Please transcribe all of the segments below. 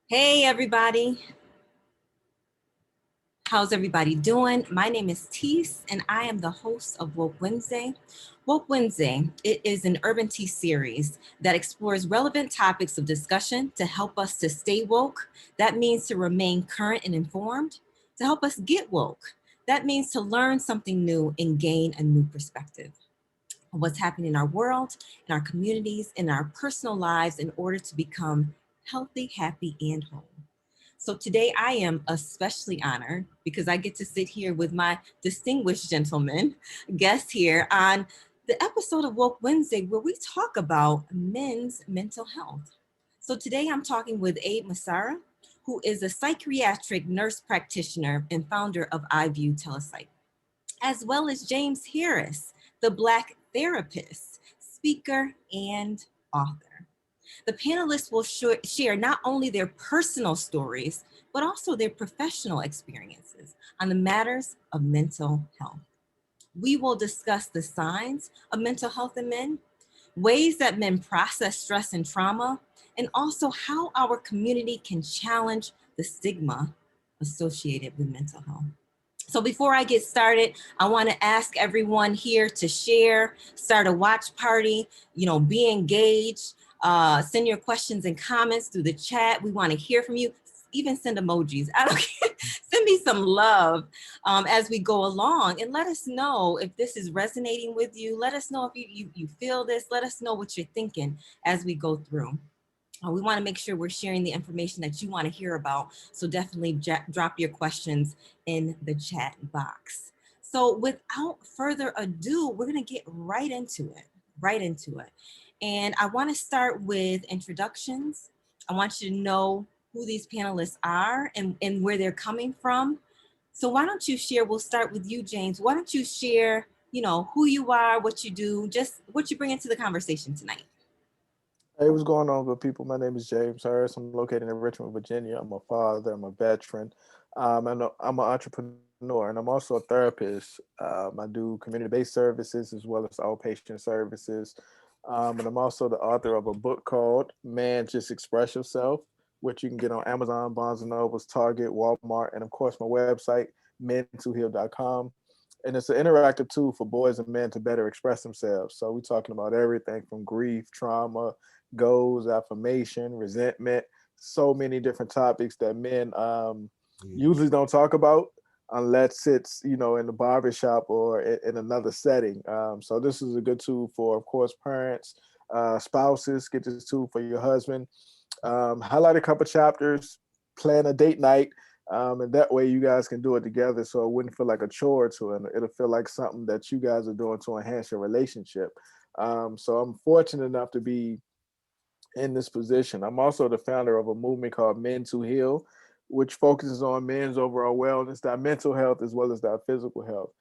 Hey everybody, how's everybody doing? My name is Teese and I am the host of Woke Wednesday. Woke Wednesday, it is an UrbanT series that explores relevant topics of discussion to help us to stay woke. That means to remain current and informed. To help us get woke, that means to learn something new and gain a new perspective of what's happening in our world, in our communities, in our personal lives in order to become healthy, happy, and whole. So today I am especially honored because I get to sit here with my distinguished gentleman guest here on the episode of Woke Wednesday where we talk about men's mental health. So today I'm talking with Masara, who is a psychiatric nurse practitioner and founder of Telepsych, as well as James Harris, the Black therapist, speaker, and author. The panelists will share not only their personal stories, but also their professional experiences on the matters of mental health. We will discuss the signs of mental health in men, ways that men process stress and trauma, and also how our community can challenge the stigma associated with mental health. So before I get started, I want to ask everyone here to share, start a watch party, be engaged, send your questions and comments through the chat. We want to hear from you. Even send emojis. I don't care. Send me some love as we go along and let us know if this is resonating with you. Let us know if you feel this. Let us know what you're thinking as we go through. We want to make sure we're sharing the information that you want to hear about. So definitely drop your questions in the chat box. So without further ado, we're going to get right into it. And I want to start with introductions. I want you to know who these panelists are and where they're coming from. So why don't you share, we'll start with you, James. Why don't you share, who you are, what you do, just what you bring into the conversation tonight. Hey, what's going on, good people? My name is James Harris. I'm located in Richmond, Virginia. I'm a father. I'm a veteran. I'm an entrepreneur, and I'm also a therapist. I do community-based services as well as outpatient services. And I'm also the author of a book called "Man, Just Express Yourself," which you can get on Amazon, Barnes and Nobles, Target, Walmart, and of course my website, men2heal.com. And it's an interactive tool for boys and men to better express themselves. So we're talking about everything from grief, trauma, goals, affirmation, resentment, so many different topics that men usually don't talk about unless it's, in the barbershop or in another setting. So this is a good tool for, of course, parents, spouses. Get this tool for your husband. Highlight a couple chapters, plan a date night, and that way you guys can do it together so it wouldn't feel like a chore to it. It'll feel like something that you guys are doing to enhance your relationship. So I'm fortunate enough to be in this position. I'm also the founder of a movement called Men to Heal, which focuses on men's overall wellness, their mental health as well as their physical health.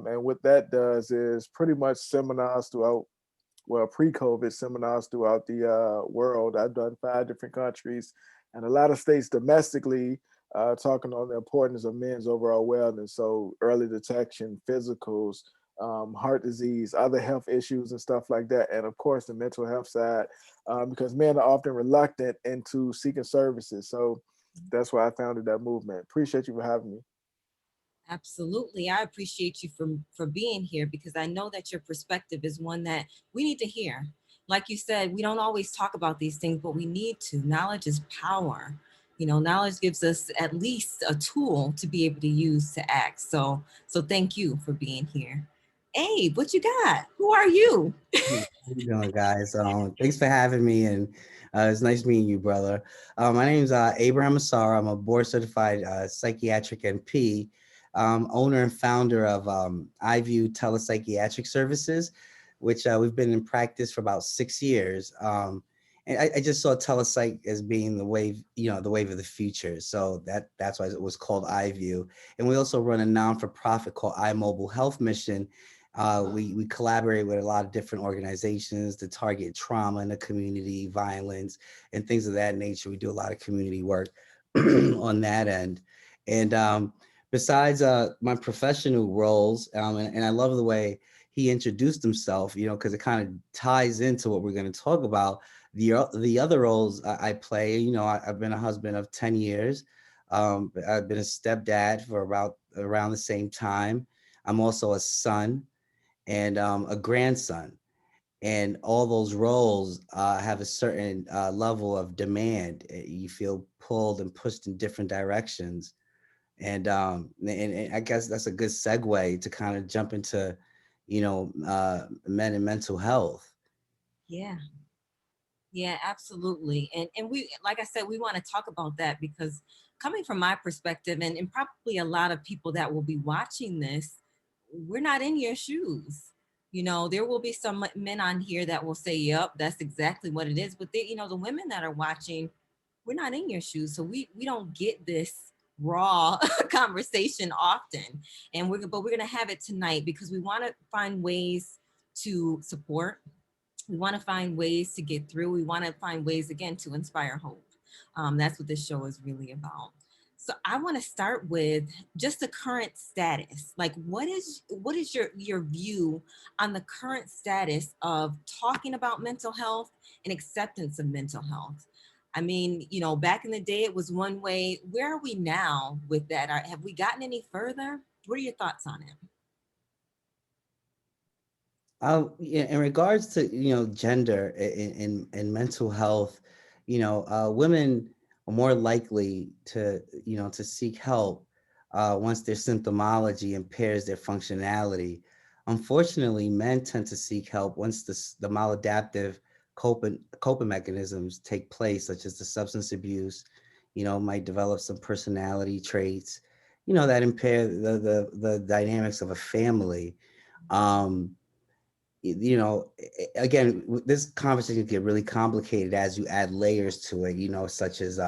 And what that does is pretty much seminars throughout, well, pre-COVID seminars throughout the world. I've done 5 different countries and a lot of states domestically, talking on the importance of men's overall wellness. So early detection, physicals, heart disease, other health issues and stuff like that. And of course, the mental health side, because men are often reluctant into seeking services. So that's why I founded that movement. Appreciate you for having me. Absolutely. I appreciate you for being here because I know that your perspective is one that we need to hear. Like you said, we don't always talk about these things, but we need to. Knowledge is power. Knowledge gives us at least a tool to be able to use to act. So thank you for being here. Abe, what you got? Who are you? How you doing, guys? Thanks for having me, and it's nice meeting you, brother. My name's Abraham Masara. I'm a board-certified psychiatric NP, owner and founder of Telepsychiatric Services, which we've been in practice for about 6 years. And I just saw Telepsych as being the wave, the wave of the future. So that's why it was called iView. And we also run a non-for-profit called iMobile Health Mission. We collaborate with a lot of different organizations to target trauma in the community, violence, and things of that nature. We do a lot of community work on that end. And besides my professional roles, and I love the way he introduced himself, because it kind of ties into what we're going to talk about. The other roles I play, I've been a husband of 10 years. I've been a stepdad for about around the same time. I'm also a son and a grandson. And all those roles have a certain level of demand. You feel pulled and pushed in different directions. And I guess that's a good segue to kind of jump into, men and mental health. Yeah. Yeah, absolutely. And we, like I said, we want to talk about that because coming from my perspective, and probably a lot of people that will be watching this, we're not in your shoes. There will be some men on here that will say, yep, that's exactly what it is. But the women that are watching, we're not in your shoes. So we don't get this raw conversation often. But we're gonna have it tonight because we want to find ways to support. We want to find ways to get through. We want to find ways, again, to inspire hope. That's what this show is really about. So I want to start with just the current status. Like, what is your view on the current status of talking about mental health and acceptance of mental health? I mean, back in the day, it was one way. Where are we now with that? Have we gotten any further? What are your thoughts on it? Yeah, in regards to gender and mental health, women are more likely to to seek help once their symptomology impairs their functionality. Unfortunately, men tend to seek help once the maladaptive coping mechanisms take place, such as the substance abuse. Might develop some personality traits, that impair the dynamics of a family. Um, again, this conversation can get really complicated as you add layers to it, such as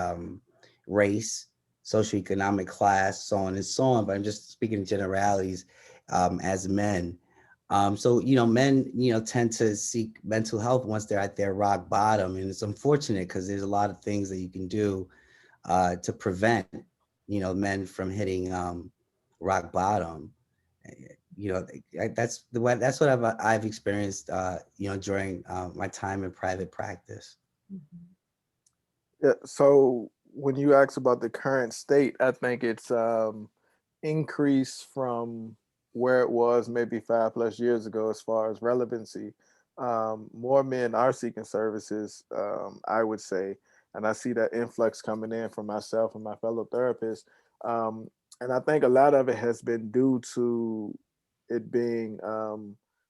race, socioeconomic class, so on and so on. But I'm just speaking in generalities as men. So, men, tend to seek mental health once they're at their rock bottom. And it's unfortunate because there's a lot of things that you can do to prevent, men from hitting rock bottom. That's the way, that's what I've experienced during my time in private practice. Mhm. Yeah. So when you ask about the current state, I think it's increased from where it was maybe 5+ years ago as far as relevancy. More men are seeking services, I would say, and I see that influx coming in from myself and my fellow therapists. Um, and I think a lot of it has been due to it being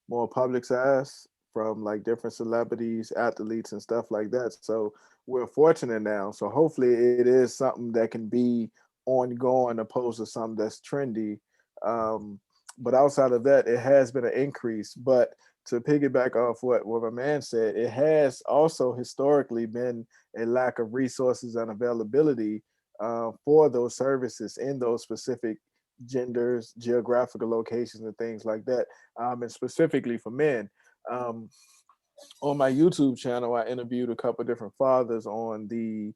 more publicized from like different celebrities, athletes, and stuff like that. So we're fortunate now. So hopefully it is something that can be ongoing opposed to something that's trendy. But outside of that, it has been an increase. But to piggyback off what a man said, it has also historically been a lack of resources and availability for those services in those specific genders, geographical locations, and things like that. And specifically for men. Um, on my YouTube channel, I interviewed a couple of different fathers on the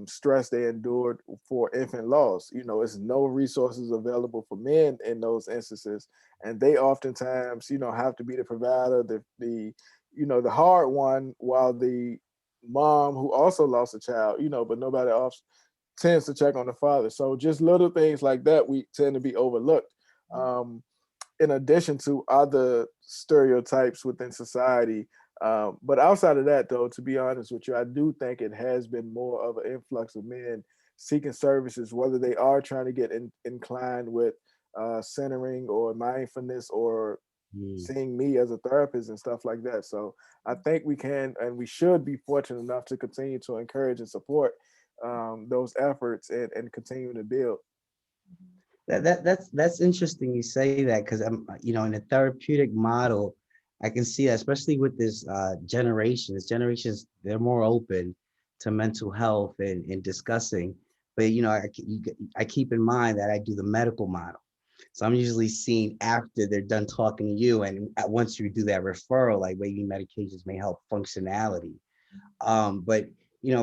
stress they endured for infant loss. It's no resources available for men in those instances, and they oftentimes, have to be the provider, the hard one, while the mom who also lost a child, but nobody else tends to check on the father. So just little things like that we tend to be overlooked. Um, in addition to other stereotypes within society. But outside of that, though, to be honest with you, I do think it has been more of an influx of men seeking services, whether they are trying to get inclined with centering or mindfulness or Mm. seeing me as a therapist and stuff like that. So I think we can and we should be fortunate enough to continue to encourage and support those efforts and continue to build. That's interesting you say that because I'm in a therapeutic model, I can see that, especially with this generation. This generations, they're more open to mental health and discussing. But I keep in mind that I do the medical model. So I'm usually seen after they're done talking to you, and once you do that referral, like maybe medications may help functionality. But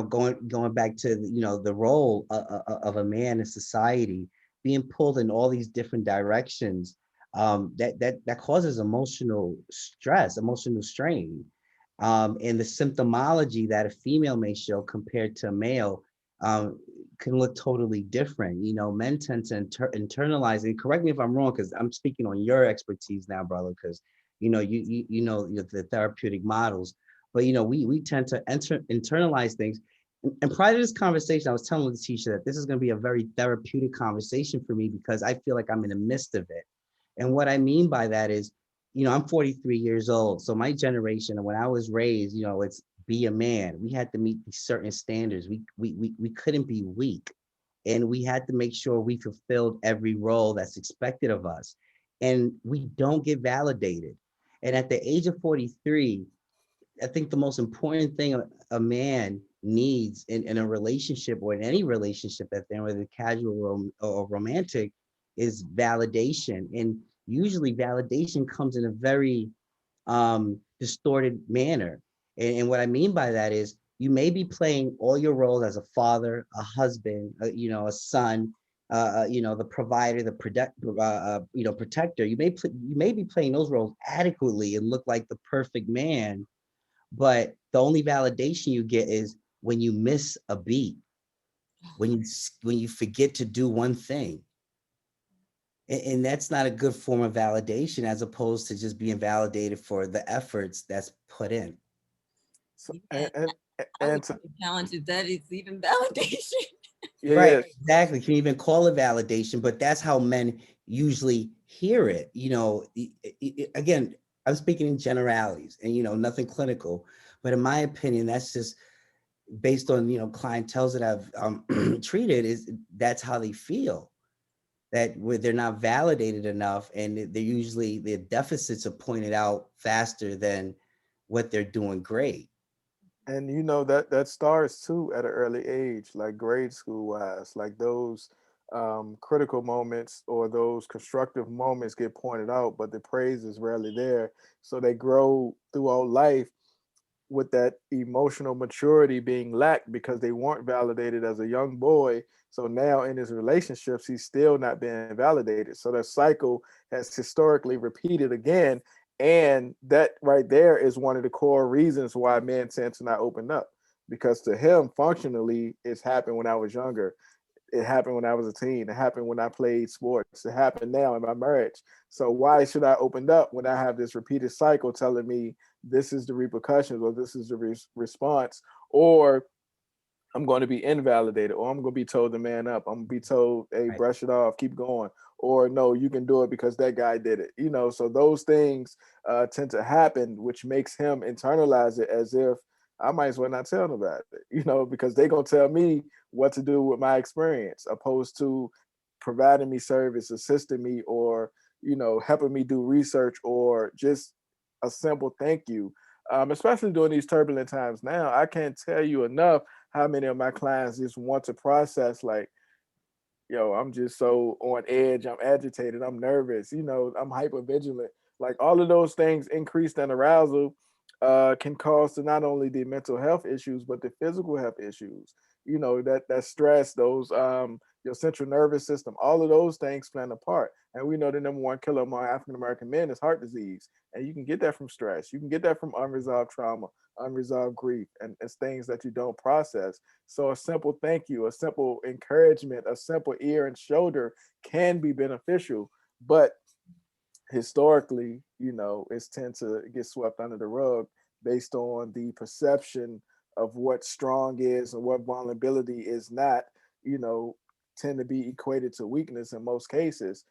going back to the role of a man in society, being pulled in all these different directions. that causes emotional stress, emotional strain. And the symptomology that a female may show compared to a male um, can look totally different. You know, men tend to internalize, and correct me if I'm wrong, because I'm speaking on your expertise now, brother, because you know the therapeutic models, but we tend to internalize things. And prior to this conversation, I was telling the teacher that this is going to be a very therapeutic conversation for me because I feel like I'm in the midst of it. And what I mean by that is, I'm 43 years old. So my generation, and when I was raised, it's be a man. We had to meet these certain standards. We couldn't be weak. And we had to make sure we fulfilled every role that's expected of us. And we don't get validated. And at the age of 43, I think the most important thing a man needs in a relationship or in any relationship that they're in, whether casual or romantic, is validation. And usually validation comes in a very distorted manner. And what I mean by that is you may be playing all your roles as a father, a husband, a son, the provider, the protector. You may be playing those roles adequately and look like the perfect man, but the only validation you get is when you miss a beat, when you forget to do one thing. And that's not a good form of validation, as opposed to just being validated for the efforts that's put in. So, Yeah, I would and to, challenge if that is even validation. yeah, Right, yeah. exactly. Can even call it validation, but that's how men usually hear it. Again, I'm speaking in generalities and nothing clinical, but in my opinion, that's just based on clientels that I've treated, is that's how they feel, that where they're not validated enough, and they're usually their deficits are pointed out faster than what they're doing great. And that starts too at an early age, like grade school wise, like those critical moments or those constructive moments get pointed out, but the praise is rarely there. So they grow throughout life with that emotional maturity being lacked because they weren't validated as a young boy. So now in his relationships, he's still not being validated. So that cycle has historically repeated again. And that right there is one of the core reasons why men tend to not open up. Because to him, functionally, it's happened when I was younger. It happened when I was a teen. It happened when I played sports. It happened now in my marriage. So why should I open up when I have this repeated cycle telling me this is the repercussions or this is the response, or I'm going to be invalidated, or I'm going to be told to man up. I'm going to be told, hey, Right. brush it off, keep going, or no, you can do it because that guy did it. So those things tend to happen, which makes him internalize it as if I might as well not tell them about it, because they're going to tell me what to do with my experience, opposed to providing me service, assisting me, or, helping me do research, or just a simple thank you. Especially during these turbulent times now, I can't tell you enough how many of my clients just want to process, like, yo, I'm just so on edge, I'm agitated, I'm nervous, I'm hyper vigilant. Like all of those things increased in arousal can cause to not only the mental health issues but the physical health issues. That stress, those your central nervous system, all of those things playing a part. And we know the number one killer among African American men is heart disease. And you can get that from stress. You can get that from unresolved trauma, unresolved grief, and it's things that you don't process. So a simple thank you, a simple encouragement, a simple ear and shoulder can be beneficial. But historically, it's tend to get swept under the rug based on the perception of what strong is and what vulnerability is not, you know, tend to be equated to weakness in most cases.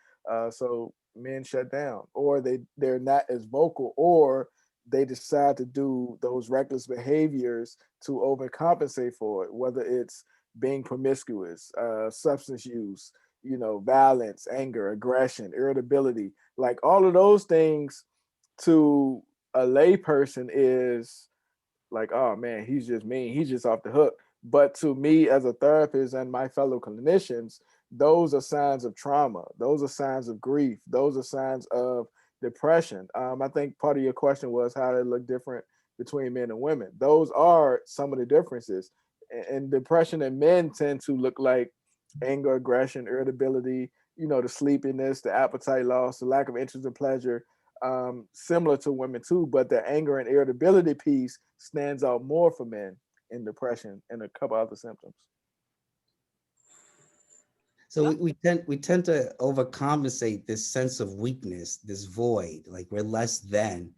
So men shut down, or they're not as vocal, or they decide to do those reckless behaviors to overcompensate for it, whether it's being promiscuous, substance use, violence, anger, aggression, irritability, like all of those things to a layperson is like, oh man, he's just mean, he's just off the hook. But to me, as a therapist and my fellow clinicians, those are signs of trauma. Those are signs of grief. Those are signs of depression. I think part of your question was how they look different between men and women. Those are some of the differences. And depression in men tend to look like anger, aggression, irritability, the sleepiness, the appetite loss, the lack of interest and pleasure, similar to women too, but the anger and irritability piece stands out more for men in depression and a couple other symptoms. So we tend to overcompensate this sense of weakness, this void, like we're less than,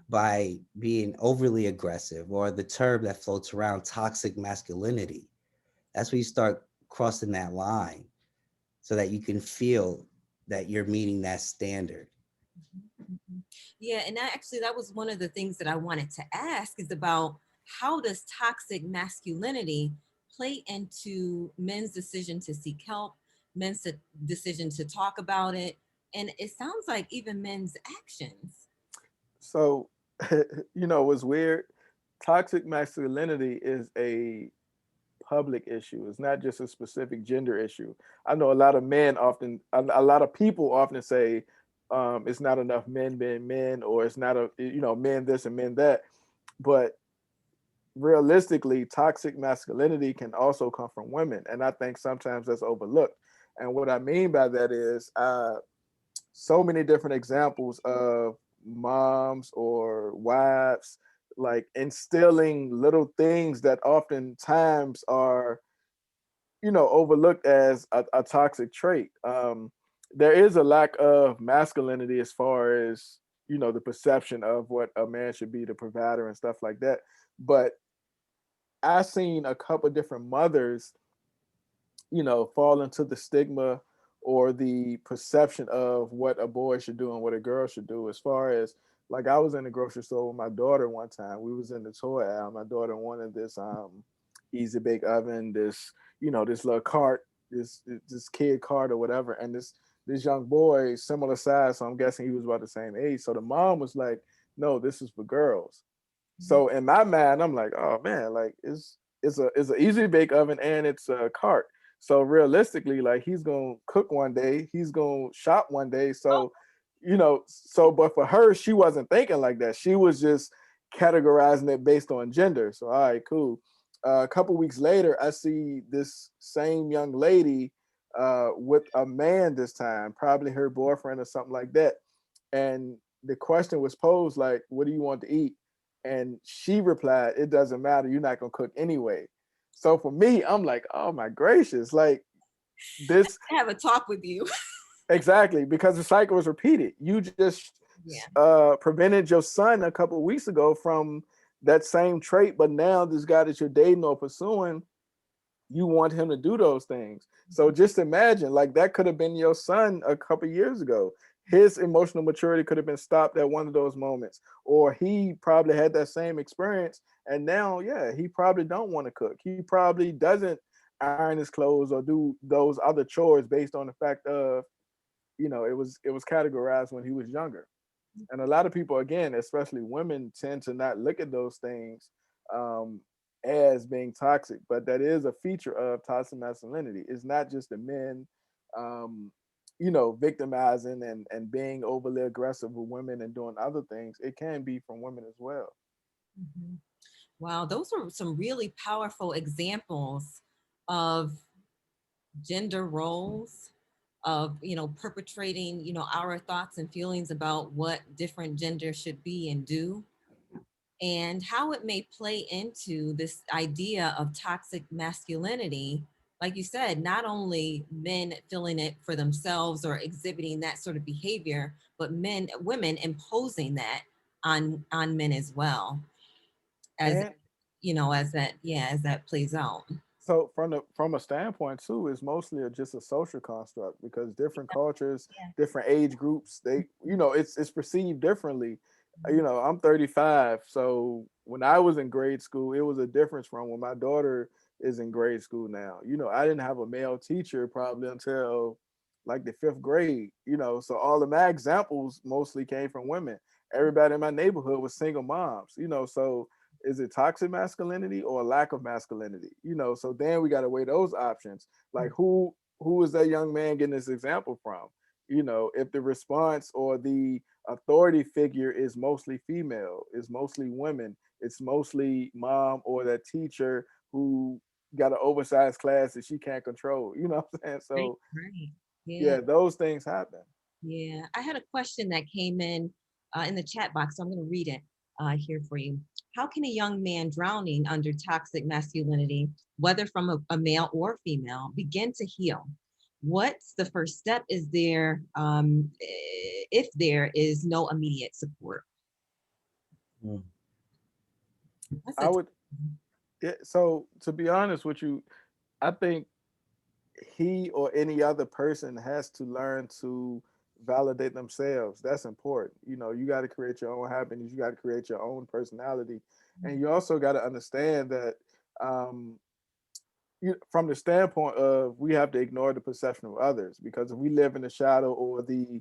by being overly aggressive, or the term that floats around, toxic masculinity. That's where you start crossing that line so that you can feel that you're meeting that standard. Mhm. Yeah, and that was one of the things that I wanted to ask is about how does toxic masculinity play into men's decision to seek help, decision to talk about it, and it sounds like even men's actions. So, what's weird? Toxic masculinity is a public issue. It's not just a specific gender issue. I know a lot of men often, a lot of people often say, it's not enough men being men, or it's not men this and men that. But realistically, toxic masculinity can also come from women, and I think sometimes that's overlooked. And what I mean by that is, so many different examples of moms or wives like instilling little things that oftentimes are overlooked as a toxic trait. There is a lack of masculinity as far as the perception of what a man should be, the provider and stuff like that. But I've seen a couple different mothers fall into the stigma or the perception of what a boy should do and what a girl should do. As far as, like, I was in the grocery store with my daughter one time. We was in the toy aisle. My daughter wanted this easy bake oven, this little cart, this kid cart or whatever, and this young boy, similar size, so I'm guessing he was about the same age. So the mom was like, "No, this is for girls." So in my mind, I'm like, "Oh man, like it's an easy bake oven and it's a cart." So realistically, like, he's gonna cook one day, he's gonna shop one day. So, but for her, she wasn't thinking like that. She was just categorizing it based on gender. So, all right, cool. A couple weeks later, I see this same young lady with a man this time, probably her boyfriend or something like that. And the question was posed like, "What do you want to eat?" And she replied, "It doesn't matter. You're not gonna cook anyway." So for me, I'm like, "Oh my gracious!" Like, this I have a talk with you. exactly, because the cycle was repeated. You just Yeah. prevented your son a couple of weeks ago from that same trait, but now this guy that you're dating or pursuing, you want him to do those things. So just imagine, like, that could have been your son a couple years ago. His emotional maturity could have been stopped at one of those moments, or he probably had that same experience, and now, yeah, he probably don't want to cook. He probably doesn't iron his clothes or do those other chores based on the fact of, it was categorized when he was younger. And a lot of people, again, especially women, tend to not look at those things um, as being toxic, but that is a feature of toxic masculinity. It's not just the men, um, victimizing and being overly aggressive with women and doing other things. It can be from women as well. Mhm. Wow, those are some really powerful examples of gender roles, of perpetrating our thoughts and feelings about what different genders should be and do, and how it may play into this idea of toxic masculinity. Like you said, not only men feeling it for themselves or exhibiting that sort of behavior, but women imposing that on men as well, as And as that plays out. so from a standpoint too, it's mostly just a social construct, because different cultures, Yeah. different age groups, they it's perceived differently. I'm 35, so when I was in grade school, it was a difference from when my daughter is in grade school now. I didn't have a male teacher probably until like the fifth grade. So all of my examples mostly came from women. Everybody in my neighborhood was single moms. So is it toxic masculinity or a lack of masculinity? So then we got to weigh those options. Like, who is that young man getting this example from? If the response or the authority figure is mostly female, is mostly women, it's mostly mom or that teacher who got an oversized class that she can't control. You know what I'm saying? Right, So right. Yeah. Yeah, those things happen. Yeah, I had a question that came in the chat box, so I'm going to read it here for you. How can a young man drowning under toxic masculinity, whether from a male or female, begin to heal? What's the first step? Is there, if there is no immediate support? Mm. That's I a would, yeah, so to be honest with you, I think he or any other person has to learn to validate themselves. That's important. You know, you got to create your own happiness. You got to create your own personality, and you also got to understand that um, from the standpoint of we have to ignore the perception of others, because if we live in the shadow or the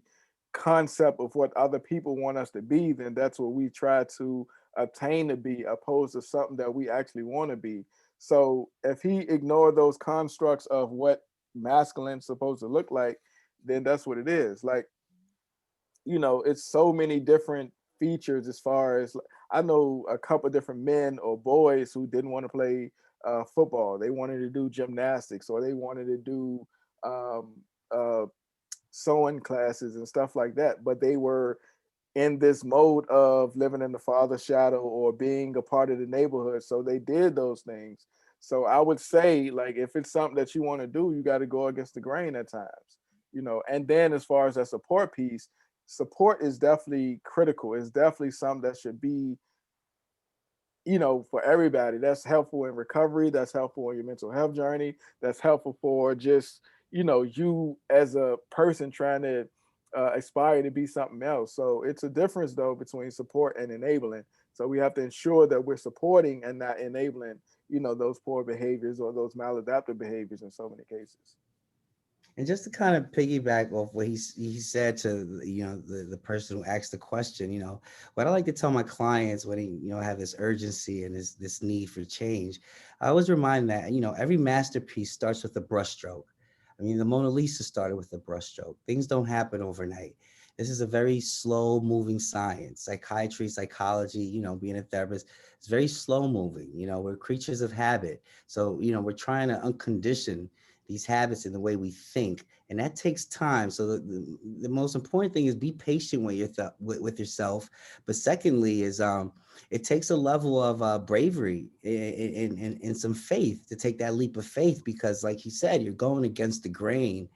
concept of what other people want us to be, then that's what we try to attain to be, opposed to something that we actually want to be. So if he ignored those constructs of what masculine's supposed to look like, then that's what it is. Like, you know, it's so many different features. As far as, I know a couple different men or boys who didn't want to play football. They wanted to do gymnastics, or they wanted to do um, uh, sewing classes and stuff like that. But they were in this mode of living in the father's shadow or being a part of the neighborhood. So they did those things. So I would say, like, if it's something that you want to do, you got to go against the grain at times, you know. And then as far as that support piece, support is definitely critical. It's definitely something that should be, you know, for everybody. That's helpful in recovery. That's helpful in your mental health journey. That's helpful for just, you know, you as a person trying to aspire to be something else. So it's a difference though between support and enabling. So we have to ensure that we're supporting and not enabling, you know, those poor behaviors or those maladaptive behaviors in so many cases. And just to kind of piggyback off what he said to, you know, the person who asked the question, you know, what I like to tell my clients when they, you know, have this urgency and this need for change, I always remind that, you know, every masterpiece starts with a brushstroke. I mean, the Mona Lisa started with a brushstroke. Things don't happen overnight. This is a very slow moving science. Psychiatry, psychology, you know, being a therapist, it's very slow moving. You know, we're creatures of habit. So, you know, we're trying to uncondition these habits and the way we think, and that takes time. So the most important thing is be patient with with yourself. But secondly is it takes a level of bravery and some faith to take that leap of faith, because like you said, you're going against the grain.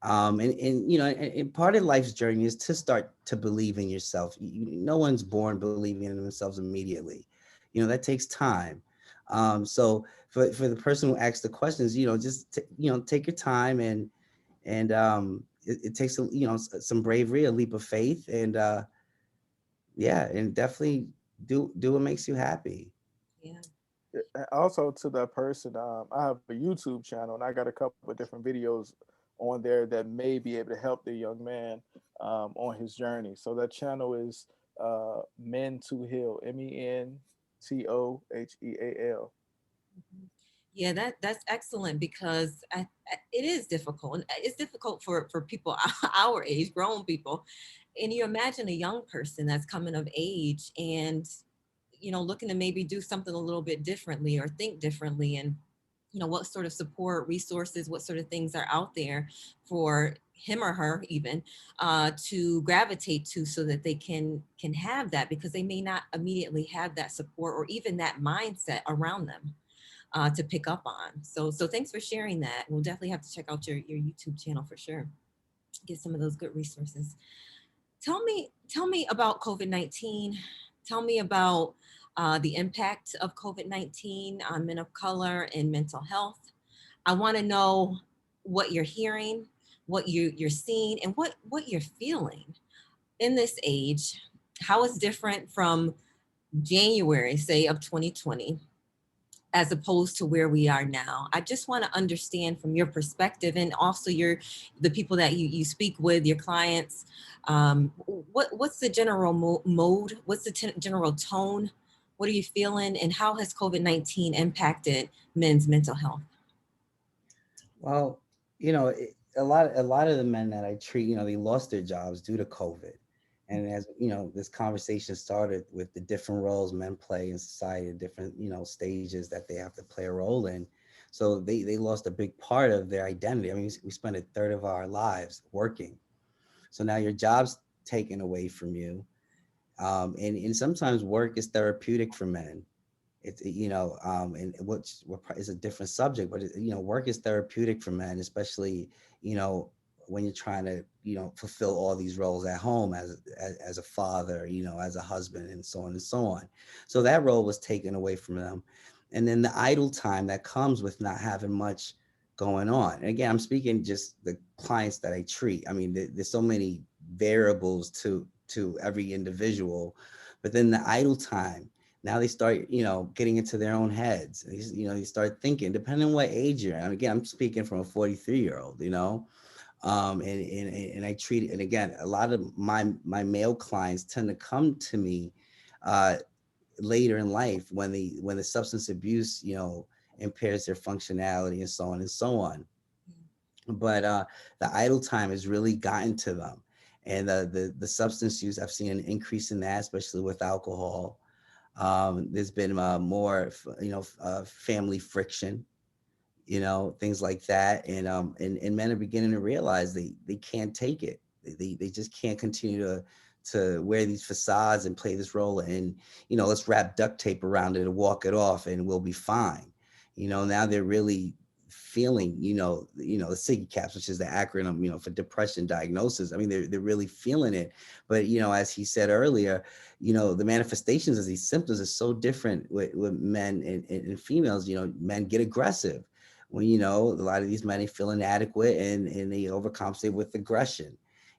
And you know, and part of life's journey is to start to believe in yourself. No one's born believing in themselves immediately. You know, that takes time. So for the person who asked the questions, you know, just you know, take your time, and it takes a, you know, some bravery, a leap of faith, and yeah, and definitely do what makes you happy. yeah. Also to that person, I have a YouTube channel and I got a couple of different videos on there that may be able to help the young man on his journey. So that channel is Men to Heal, MENTOHEAL. Mhm. Yeah, that's excellent because it is difficult. And it's difficult for people our age, grown people. And you imagine a young person that's coming of age and looking to maybe do something a little bit differently or think differently, and what sort of support, resources, what sort of things are out there for him or her even to gravitate to, so that they can have that, because they may not immediately have that support or even that mindset around them to pick up on. So thanks for sharing that. We'll definitely have to check out your YouTube channel for sure. Get some of those good resources. Tell me about COVID-19. Tell me about the impact of COVID-19 on men of color and mental health. I want to know what you're hearing, what you're seeing, and what you're feeling in this age. How it's different from January, say, of 2020, as opposed to where we are now. I just want to understand from your perspective, and also the people that you speak with, your clients. What's the general mode? What's the general tone? What are you feeling, and how has COVID-19 impacted men's mental health? Well, you know, a lot of the men that I treat, you know, they lost their jobs due to COVID. And as you know, this conversation started with the different roles men play in society, different, you know, stages that they have to play a role in. So they lost a big part of their identity. I mean, we spend a third of our lives working. So now your job's taken away from you. And sometimes work is therapeutic for men. It's, and what is a different subject, but work is therapeutic for men, especially, you know, when you're trying to, fulfill all these roles at home as a father, as a husband, and so on and so on. So that role was taken away from them. And then the idle time that comes with not having much going on. And again, I'm speaking just the clients that I treat. I mean, there's so many variables to every individual, but then the idle time, now they start, getting into their own heads. You start thinking, depending on what age you're in. And again, I'm speaking from a 43-year-old, and I treat it. And again, a lot of my male clients tend to come to me uh, later in life when the substance abuse, impairs their functionality and so on and so on. But the idle time has really gotten to them, and the substance use, I've seen an increase in that, especially with alcohol. There's been more, family friction, things like that. And men are beginning to realize they can't take it. They just can't continue to wear these facades and play this role and, let's wrap duct tape around it and walk it off and we'll be fine. Now they're really feeling, the SIGI caps, which is the acronym, for depression diagnosis. I mean, they're really feeling it. But, as he said earlier, the manifestations of these symptoms are so different with men and females. Men get aggressive when, a lot of these men feel inadequate and they overcompensate with aggression,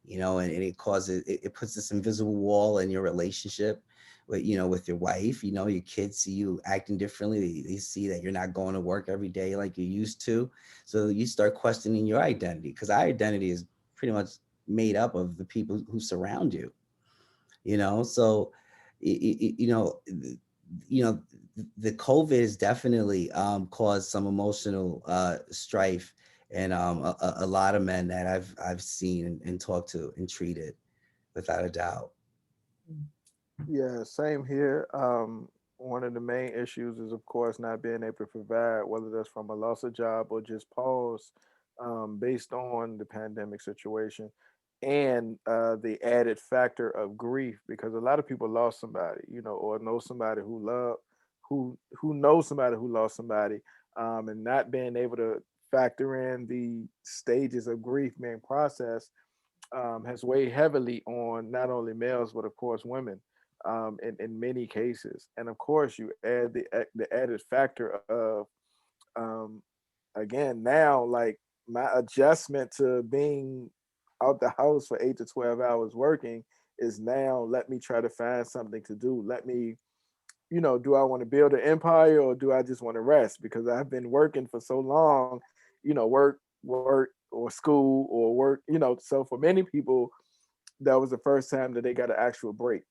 and it causes, it puts this invisible wall in your relationship with your wife. Your kids see you acting differently. They see that you're not going to work every day like you used to. So you start questioning your identity, because our identity is pretty much made up of the people who surround you. So you know you know the COVID has definitely caused some emotional strife, and a lot of men that I've seen and talked to and treated, without a doubt. Yeah, same here. One of the main issues is, of course, not being able to provide, whether that's from a loss of job or just pause, based on the pandemic situation, and the added factor of grief, because a lot of people lost somebody, or know somebody who love, who knows somebody who lost somebody, and not being able to factor in the stages of grief being processed, has weighed heavily on not only males but of course women, in many cases. And of course, you add the added factor of, um, again, now, like, my adjustment to being out the house for 8 to 12 hours working is now, let me try to find something to do. Let me, do I want to build an empire or do I just want to rest? Because I've been working for so long, work or school or work, so for many people, that was the first time that they got an actual break.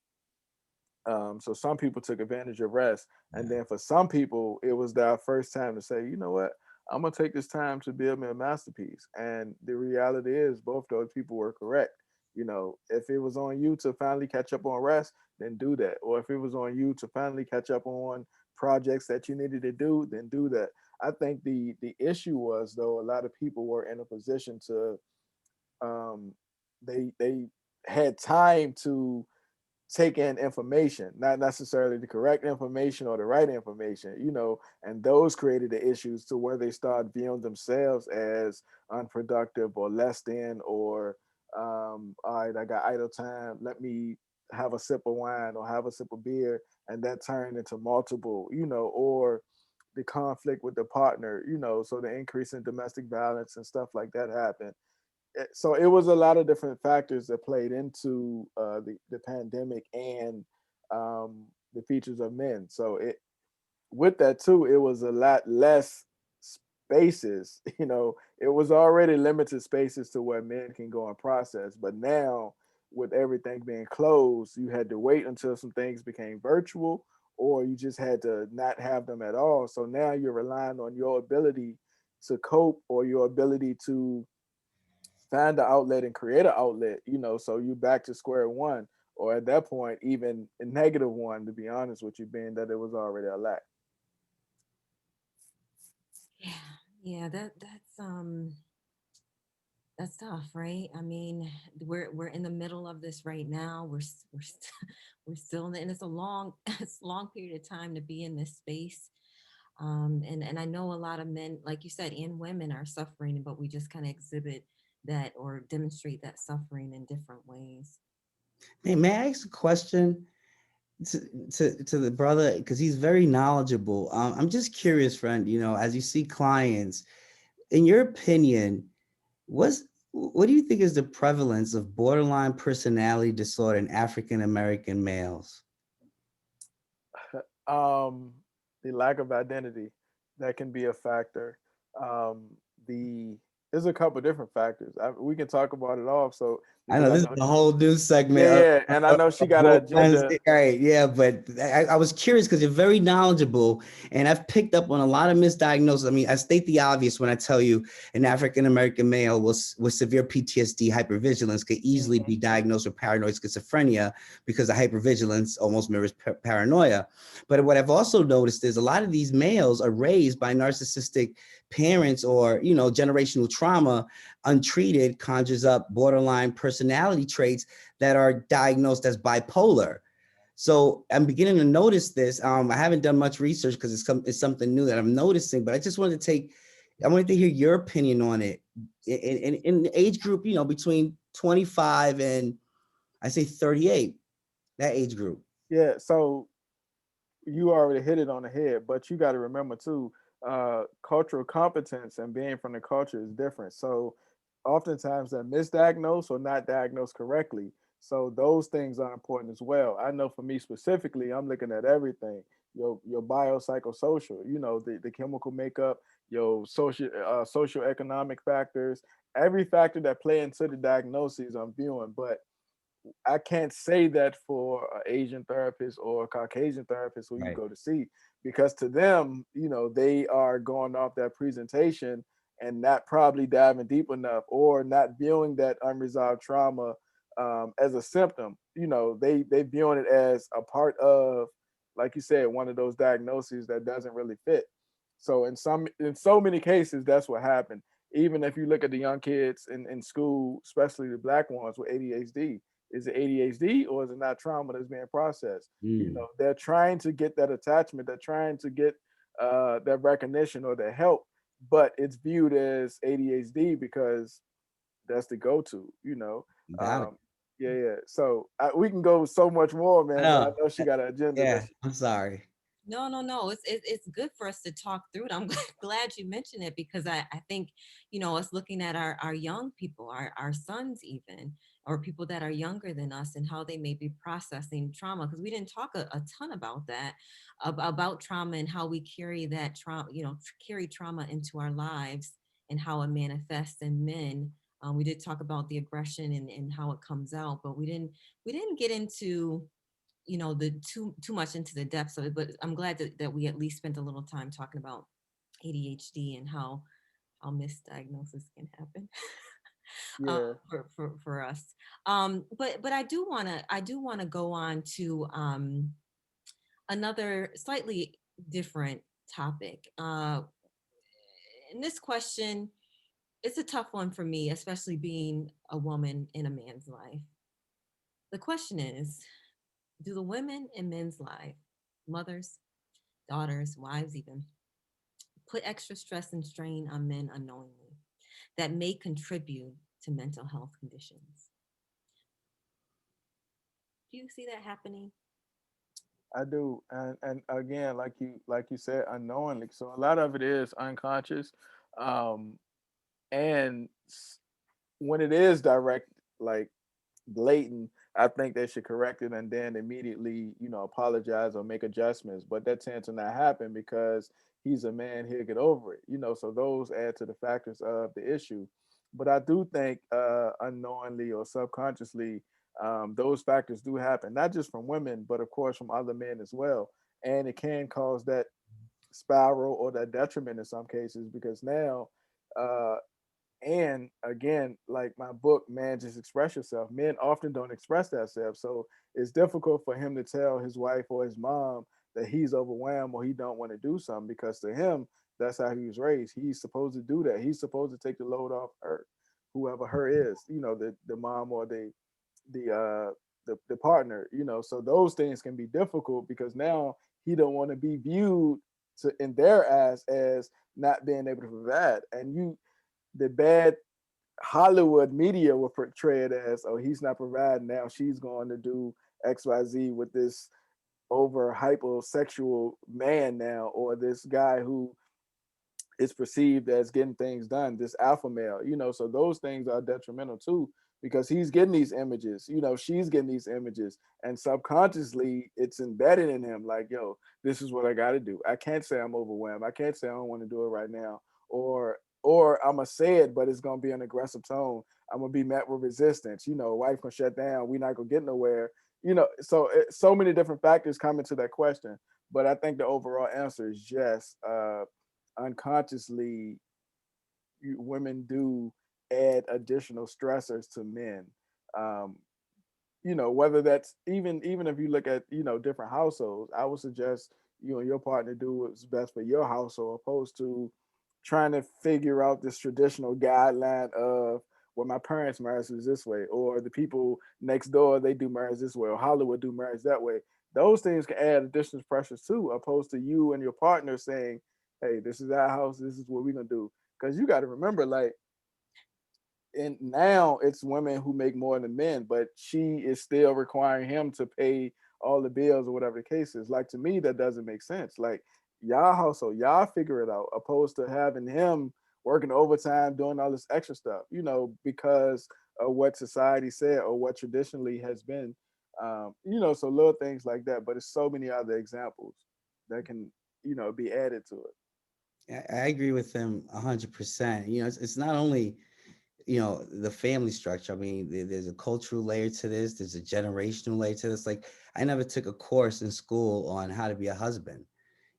So some people took advantage of rest, and then for some people, it was their first time to say, you know what, I'm gonna take this time to build me a masterpiece. And the reality is, both those people were correct. If it was on you to finally catch up on rest, then do that. Or if it was on you to finally catch up on projects that you needed to do, then do that. I think the issue was, though, a lot of people were in a position to, um, they had time to take in information, not necessarily the correct information or the right information, and those created the issues to where they start viewing themselves as unproductive or less than, or, all right, I got idle time, let me have a sip of wine or have a sip of beer, and that turned into multiple, or the conflict with the partner, so the increase in domestic violence and stuff like that happened. So it was a lot of different factors that played into the pandemic and, the features of men. So with that too, it was a lot less spaces. It was already limited spaces to where men can go and process. But now, with everything being closed, you had to wait until some things became virtual, or you just had to not have them at all. So now you're relying on your ability to cope, or your ability to find an outlet and create an outlet, so you back to square one, or at that point, even a negative one, to be honest with you, being that it was already a lack. Yeah. Yeah, that's tough, right? I mean, we're in the middle of this right now. We're still in it, and it's a long it's a long period of time to be in this space. And I know a lot of men, like you said, and women are suffering, but we just kind of exhibit that or demonstrate that suffering in different ways. Hey, may I ask a question to to the brother because he's very knowledgeable? I'm just curious, friend. You know, as you see clients, in your opinion, what's what do you think is the prevalence of borderline personality disorder in African American males? Um, the lack of identity, that can be a factor. Um, the There's a couple different factors. We can talk about it all. So I because know I this is know, a whole new segment yeah, yeah, and I know she of got an borderline. agenda. Right, yeah, but I was curious because you're very knowledgeable, and I've picked up on a lot of misdiagnoses. I mean, I state the obvious when I tell you an African American male with severe PTSD, hypervigilance, could easily Mhm. be diagnosed with paranoid schizophrenia because the hypervigilance almost mirrors paranoia. But what I've also noticed is a lot of these males are raised by narcissistic parents or generational trauma. Untreated conjures up borderline personality traits that are diagnosed as bipolar. So I'm beginning to notice this. I haven't done much research because it's something new that I'm noticing, but I wanted to hear your opinion on it in the age group, between 25 and I say 38, that age group. Yeah, so you already hit it on the head, but you got to remember too, cultural competence and being from the culture is different. So oftentimes they're misdiagnosed or not diagnosed correctly. So those things are important as well. I know for me specifically, I'm looking at everything. Your biopsychosocial, the chemical makeup, your social economic factors, every factor that play into the diagnoses I'm viewing. But I can't say that for an Asian therapist or a Caucasian therapist who you Right. go to see, because to them, they are going off that presentation and not probably diving deep enough or not viewing that unresolved trauma as a symptom. They viewing it as a part of, like you said, one of those diagnoses that doesn't really fit. So in so many cases, that's what happened. Even if you look at the young kids in school, especially the black ones with ADHD, is it ADHD or is it not trauma that's being processed? Mm, They're trying to get that attachment, they're trying to get that recognition or that help, but it's viewed as ADHD because that's the go-to. got it. Um, yeah, yeah. So we can go so much more, I man. But I know. know she got an agenda that Yeah, she. I'm sorry. No, no, no. It's good for us to talk through it. I'm glad you mentioned it because I think, us looking at our young people, our sons even, or people that are younger than us and how they may be processing trauma. Because we didn't talk a ton about that, about trauma and how we carry that trauma, carry trauma into our lives and how it manifests in men. We did talk about the aggression and how it comes out, but we didn't get into the too much into the depths of it, but I'm glad that we at least spent a little time talking about ADHD and how misdiagnosis can happen Yeah, for us. But I do want to go on to another slightly different topic. And this question, it's a tough one for me, especially being a woman in a man's life. The question is, do the women in men's life, mothers, daughters, wives even, put extra stress and strain on men unknowingly that may contribute to mental health conditions? Do you see that happening? I do, and again, like you said, unknowingly. So a lot of it is unconscious, um, and when it is direct, like blatant, I think they should correct it and then immediately, apologize or make adjustments. But that tends to not happen because he's a man, he'll get over it. So those add to the factors of the issue. But I do think unknowingly or subconsciously, those factors do happen, not just from women, but of course from other men as well. And it can cause that spiral or that detriment in some cases because now uh, and again, like my book, Man Just Express Yourself, men often don't express themselves. So it's difficult for him to tell his wife or his mom that he's overwhelmed or he don't want to do something because to him, That's how he was raised. He's supposed to do that. He's supposed to take the load off her, whoever her is, the mom or the the partner, So those things can be difficult because now he don't want to be viewed in their eyes as not being able to provide. And the bad Hollywood media will portray it as, oh, he's not providing, now she's going to do XYZ with this over hyposexual man now, or this guy who is perceived as getting things done, this alpha male, so those things are detrimental too, because he's getting these images, she's getting these images, and subconsciously it's embedded in him like, yo, this is what I got to do. I can't say I'm overwhelmed. I can't say I don't want to do it right now, or I'm gonna say it, but it's gonna be an aggressive tone. I'm gonna be met with resistance. Wife gonna shut down. We're not gonna get nowhere. So many different factors come into that question. But I think the overall answer is yes. Unconsciously, women do add additional stressors to men. Um, whether that's even if you look at different households, I would suggest you and your partner do what's best for your household, opposed to trying to figure out this traditional guideline of, well, my parents' marriage is this way, or the people next door, they do marriage this way, or Hollywood do marriage that way. Those things can add additional pressures too, opposed to you and your partner saying, hey, this is our house, this is what we're gonna do. Because you got to remember, like, and now it's women who make more than men, but she is still requiring him to pay all the bills or whatever the case is. Like, to me, that doesn't make sense. Like, y'all household, y'all figure it out, opposed to having him working overtime, doing all this extra stuff, because of what society said or what traditionally has been. So little things like that. But it's so many other examples that can, be added to it. I agree with him 100%. It's not only the family structure. I mean, there's a cultural layer to this. There's a generational layer to this. Like, I never took a course in school on how to be a husband,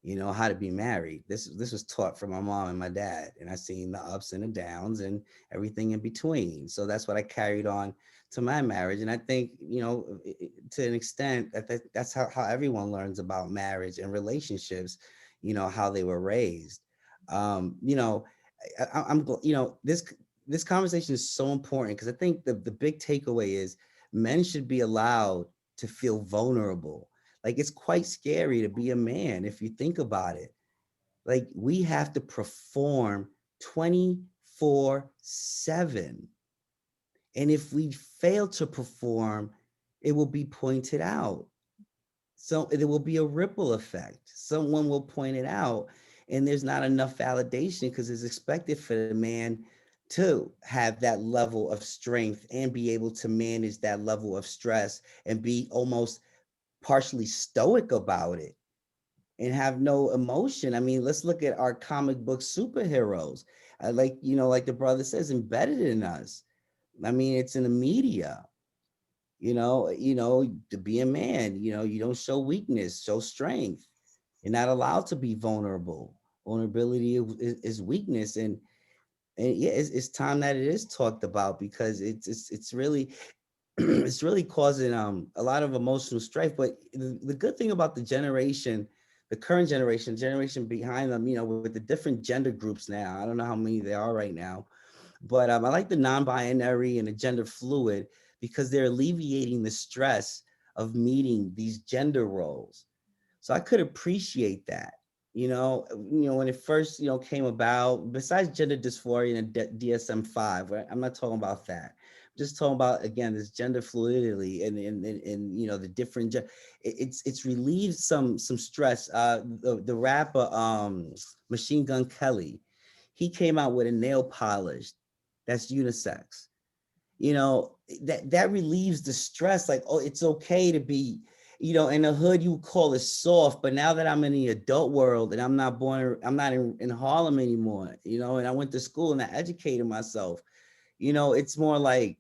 how to be married. This was taught from my mom and my dad, and I seen the ups and the downs and everything in between. So that's what I carried on to my marriage. And I think, to an extent, that's how everyone learns about marriage and relationships, how they were raised. I'm this conversation is so important because I think the big takeaway is men should be allowed to feel vulnerable. Like, it's quite scary to be a man if you think about it. Like, we have to perform 24/7. And if we fail to perform, it will be pointed out. So there will be a ripple effect. Someone will point it out, and there's not enough validation because it's expected for the man to have that level of strength and be able to manage that level of stress and be almost partially stoic about it and have no emotion. I mean, let's look at our comic book superheroes. Like the brother says, embedded in us. I mean, it's in the media. To be a man, you don't show weakness, show strength. You're not allowed to be vulnerable. Vulnerability is weakness, and yeah, it's time that it is talked about because it's really it's really causing a lot of emotional strife. But the good thing about the current generation behind them, with the different gender groups now, I don't know how many there are right now, but I like the non-binary and the gender fluid because they're alleviating the stress of meeting these gender roles. So I could appreciate that. When it first, came about, besides gender dysphoria and DSM-5, right? I'm not talking about that. I'm just talking about, again, this gender fluidity and the different, it's relieved some stress. The rapper, Machine Gun Kelly, he came out with a nail polish that's unisex. That relieves the stress. Like, oh, it's okay to be, in the hood you call it soft, but now that I'm in the adult world and I'm not in Harlem anymore, and I went to school and I educated myself, it's more like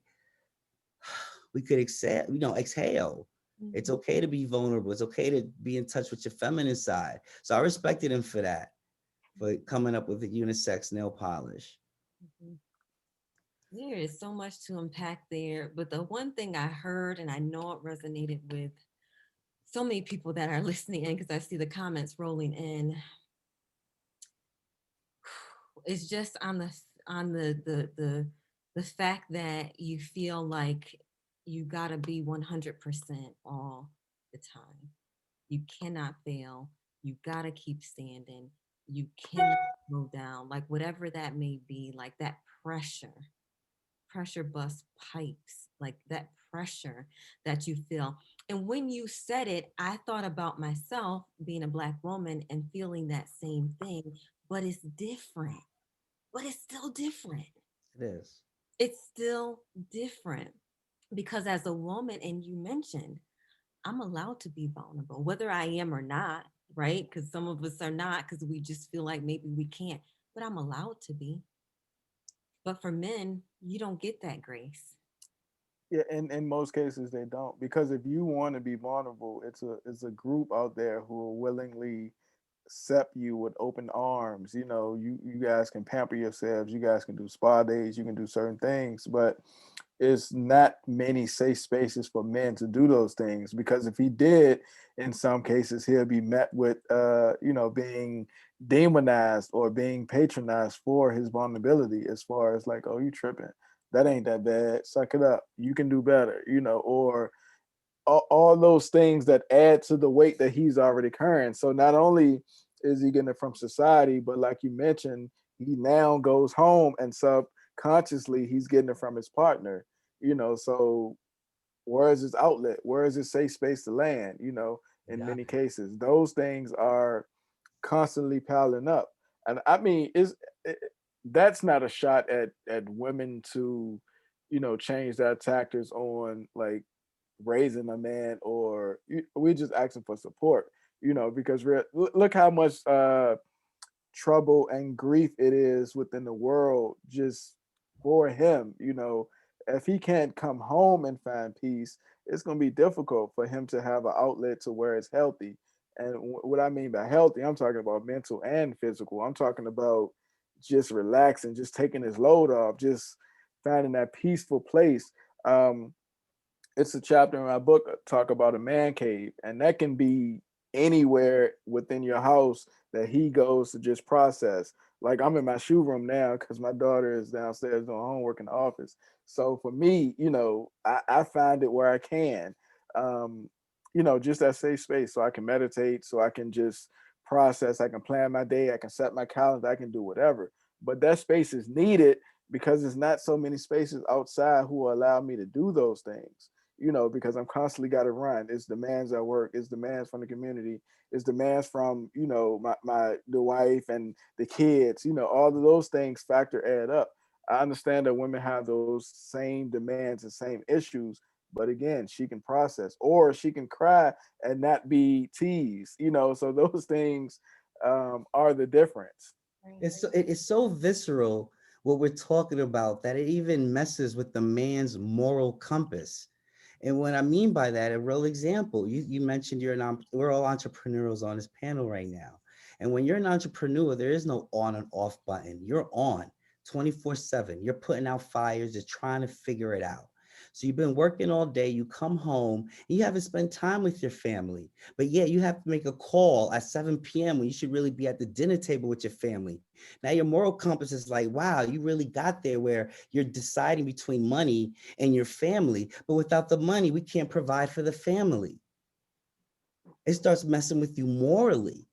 we could exhale. It's okay to be vulnerable. It's okay to be in touch with your feminine side. So I respected him for that, for coming up with a unisex nail polish. There is so much to unpack there, but the one thing I heard, and I know it resonated with so many people that are listening in because I see the comments rolling in. It's just on the fact that you feel like you got to be 100% all the time. You cannot fail. You got to keep standing. You cannot go down. Like whatever that may be, like that pressure, pressure bust pipes, like that pressure that you feel. And when you said it, I thought about myself being a Black woman and feeling that same thing, but it's different. But it's still different. It is. It's still different because as a woman, and you mentioned, I'm allowed to be vulnerable, whether I am or not, right? Because some of us are not because we just feel like maybe we can't, but I'm allowed to be. But for men, you don't get that grace. Yeah, in most cases they don't, because if you want to be vulnerable, it's a group out there who will willingly accept you with open arms. You guys can pamper yourselves, you guys can do spa days, you can do certain things, but it's not many safe spaces for men to do those things, because if he did, in some cases he'll be met with being demonized or being patronized for his vulnerability, as far as like, oh, you tripping, that ain't that bad, suck it up, you can do better, or all those things that add to the weight that he's already carrying. So not only is he getting it from society, but like you mentioned, he now goes home and subconsciously he's getting it from his partner. So where is his outlet? Where is his safe space to land? In Yeah. many cases, those things are constantly piling up. And I mean, that's not a shot at women to, change their tactics on like raising a man, or we just asking for support, because look how much trouble and grief it is within the world just for him. If he can't come home and find peace, it's going to be difficult for him to have an outlet to where it's healthy. And what I mean by healthy, I'm talking about mental and physical. I'm talking about just relaxing, just taking his load off, just finding that peaceful place. um it's a chapter in my book talk about a man cave, and that can be anywhere within your house that he goes to just process. Like, I'm in my shoe room now because my daughter is downstairs doing homework in the office. So for me, I find it where I can, um, just that safe space, so I can meditate, so I can just process, I can plan my day, I can set my calendar, I can do whatever. But that space is needed because there's not so many spaces outside who will allow me to do those things, because I'm constantly got to run. It's demands at work, it's demands from the community, it's demands from, the wife and the kids, all of those things factor add up. I understand that women have those same demands and same issues, but again, she can process, or she can cry and not be teased, so those things are the difference. It's so visceral what we're talking about that it even messes with the man's moral compass. And what I mean by that, a real example, you mentioned we're all entrepreneurs on this panel right now. And when you're an entrepreneur, there is no on and off button. You're on 24/7. You're putting out fires, you're trying to figure it out. So you've been working all day, you come home, and you haven't spent time with your family. But yet you have to make a call at 7 p.m. when you should really be at the dinner table with your family. Now your moral compass is like, wow, you really got there where you're deciding between money and your family. But without the money, we can't provide for the family. It starts messing with you morally.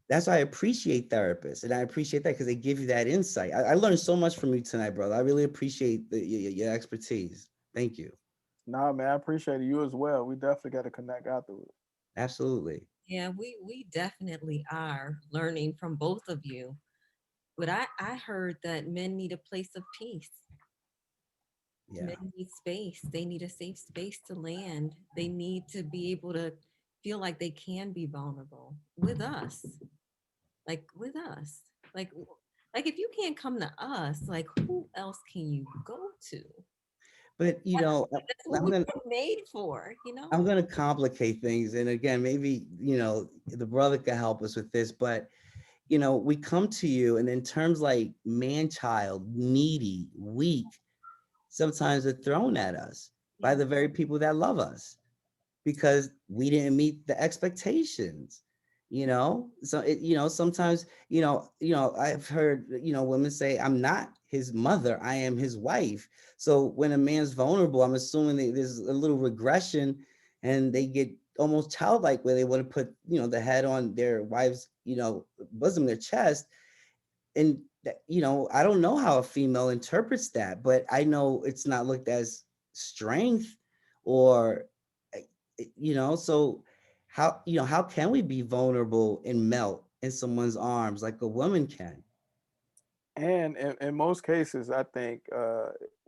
That's why I appreciate therapists, and I appreciate that because they give you that insight. I learned so much from you tonight, brother. I really appreciate your expertise. Thank you. Nah, man, I appreciate you as well. We definitely got to connect afterwards. Absolutely. Yeah, we definitely are learning from both of you. But I heard that men need a place of peace. Yeah. Men need space. They need a safe space to land. They need to be able to feel like they can be vulnerable with us. Like with us. Like like if you can't come to us, like who else can you go to? But That's what I'm we're gonna made for, you know? I'm gonna complicate things. And again, maybe the brother can help us with this, but we come to you, and in terms like man child, needy, weak, sometimes are thrown at us by Yeah. the very people that love us because we didn't meet the expectations. So sometimes, I've heard, women say, I'm not his mother, I am his wife. So when a man's vulnerable, I'm assuming there's a little regression, and they get almost childlike, where they want to put, the head on their wife's, bosom, their chest. And I don't know how a female interprets that, but I know it's not looked as strength, or uh, so how can we be vulnerable and melt in someone's arms like a woman can? And in most cases, I think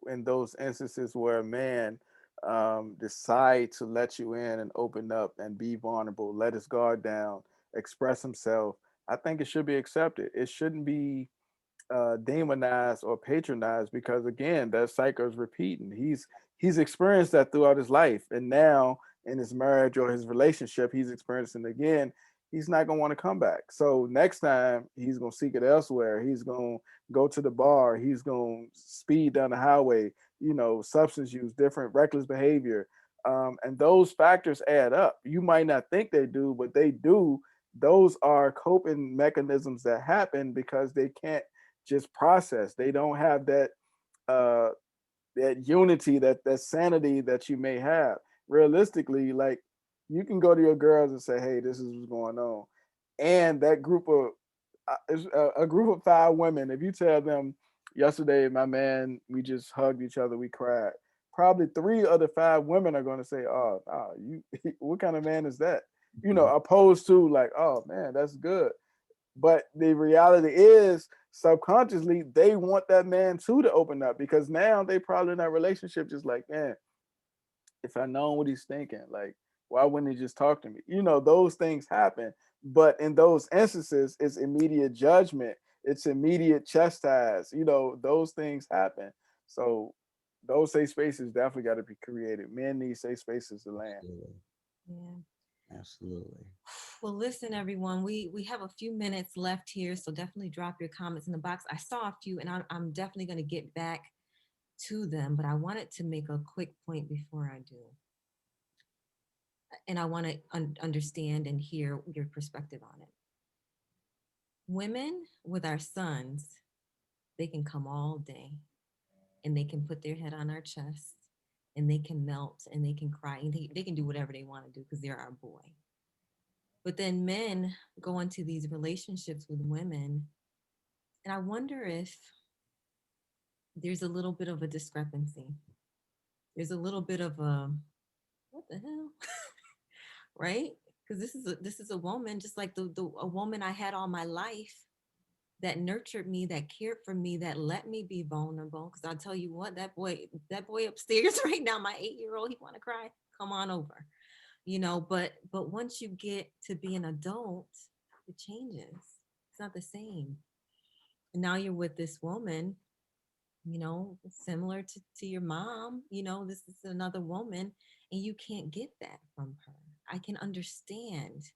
in those instances where a man decide to let you in and open up and be vulnerable, let his guard down, express himself, I think it should be accepted. It shouldn't be demonized or patronized, because again, that cycle is repeating. He's experienced that throughout his life, and now in his marriage or his relationship, he's experiencing it again. He's not gonna want to come back. So next time, he's gonna seek it elsewhere. He's gonna go to the bar. He's gonna speed down the highway. Substance use, different reckless behavior, and those factors add up. You might not think they do, but they do. Those are coping mechanisms that happen because they can't just process. They don't have uh that unity, that sanity that you may have. Realistically, like, you can go to your girls and say, "Hey, this is what's going on," and that group of a group of 5 women. If you tell them, "Yesterday, my man, we just hugged each other, we cried," probably 3 of the 5 women are going to say, "Oh, you, what kind of man is that?" Opposed to like, "Oh man, that's good." But the reality is, subconsciously, they want that man too to open up, because now they probably in that relationship just like, man, if I known what he's thinking, like, why wouldn't he just talk to me? Those things happen. But in those instances, it's immediate judgment, it's immediate chastise. Those things happen. So those safe spaces definitely got to be created. Men need safe spaces to land. Absolutely. Yeah. Absolutely. Well, listen, everyone, we have a few minutes left here, so definitely drop your comments in the box. I saw a few, and I'm definitely going to get back to them, but I wanted to make a quick point before I do. And I want to understand and hear your perspective on it. Women with our sons, they can come all day and they can put their head on our chest and they can melt and they can cry and they can do whatever they want to do because they're our boy. But then men go into these relationships with women, and I wonder if there's a little bit of a discrepancy. There's a little bit of a what the hell, right? Because this is a woman just like the a woman I had all my life that nurtured me, that cared for me, that let me be vulnerable. Because I'll tell you what, that boy upstairs right now, my 8-year old, he want to cry. Come on over, But once you get to be an adult, it changes. It's not the same. And now you're with this woman, similar to your mom. This is another woman, and you can't get that from her. I can understand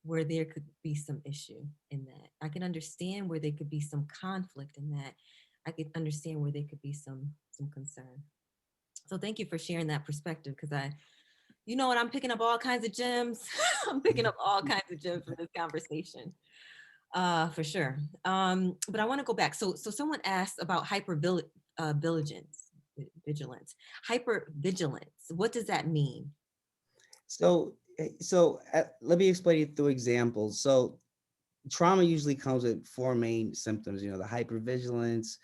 where there could be some issue in that. I can understand where there could be some conflict in that. I could understand where there could be some concern. So thank you for sharing that perspective, because you know what, I'm picking up all kinds of gems. I'm picking up all kinds of gems from this conversation. For sure. But I want to go back. So someone asked about vigilance, vigilance, hyper vigilance. What does that mean? So let me explain it through examples. So trauma usually comes with 4 main symptoms, the hypervigilance,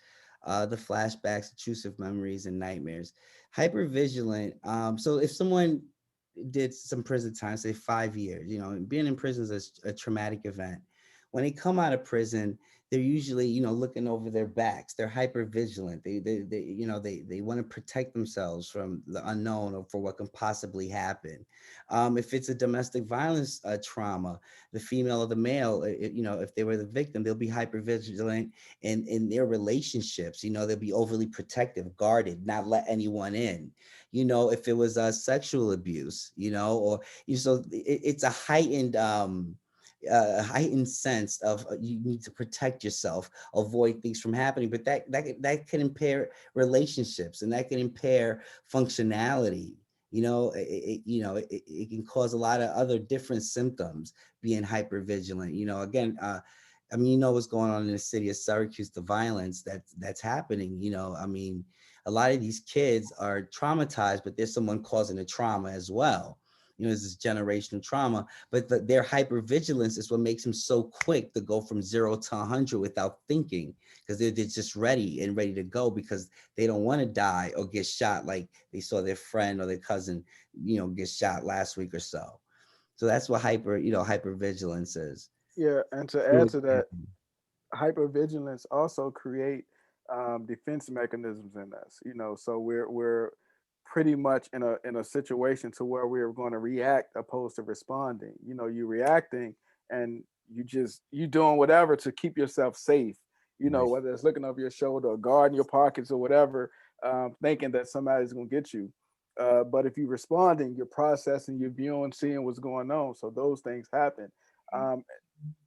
the flashbacks, intrusive memories, and nightmares. Hypervigilant. So if someone did some prison time, say 5 years, being in prison is a traumatic event. When they come out of prison, they're usually, looking over their backs. They're hyper vigilant. They want to protect themselves from the unknown or for what can possibly happen. If it's a domestic violence trauma, the female or the male, if they were the victim, they'll be hyper vigilant in their relationships. They'll be overly protective, guarded, not let anyone in. If it was sexual abuse, or so it's a heightened sense of you need to protect yourself, avoid things from happening. But that can impair relationships, and that can impair functionality. It can cause a lot of other different symptoms, being hypervigilant. Again, I mean, what's going on in the city of Syracuse, the violence that's happening. I mean, a lot of these kids are traumatized, but there's someone causing the trauma as well. There's this generational trauma, but their hypervigilance is what makes them so quick to go from 0 to 100 without thinking, because they're just ready to go, because they don't want to die or get shot like they saw their friend or their cousin, get shot last week or so. So that's what hypervigilance is. Yeah, and to add to that, hypervigilance also create defense mechanisms in us. So we're pretty much in a situation to where we're going to react opposed to responding. You reacting, and you doing whatever to keep yourself safe. Right. Whether it's looking over your shoulder or guarding your pockets or whatever, thinking that somebody's going to get you. But if you're responding, you're processing, you're viewing, seeing what's going on. So those things happen. Um,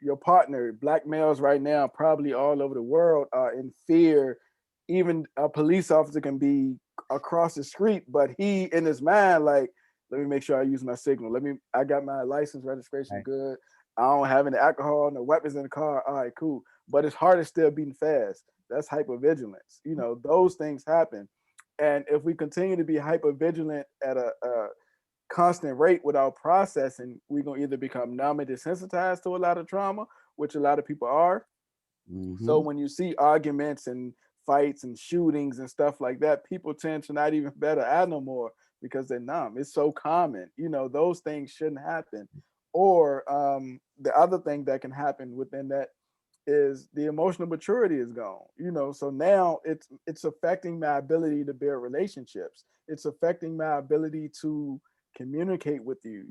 your partner, black males right now, probably all over the world, are in fear. Even a police officer can be across the street, but he in his mind, like, let me make sure I use my signal. I got my license registration Right. good. I don't have any alcohol, no weapons in the car. All right, cool. But his heart is still beating fast. That's hypervigilance. Those things happen. And if we continue to be hypervigilant at a constant rate without processing, we're gonna either become numb and desensitized to a lot of trauma, which a lot of people are. So Mm-hmm. when you see arguments and fights and shootings and stuff like that, people tend to not even better at no more because they're numb. It's so common. Those things shouldn't happen. Or the other thing that can happen within that is the emotional maturity is gone. So now it's affecting my ability to build relationships. It's affecting my ability to communicate with you.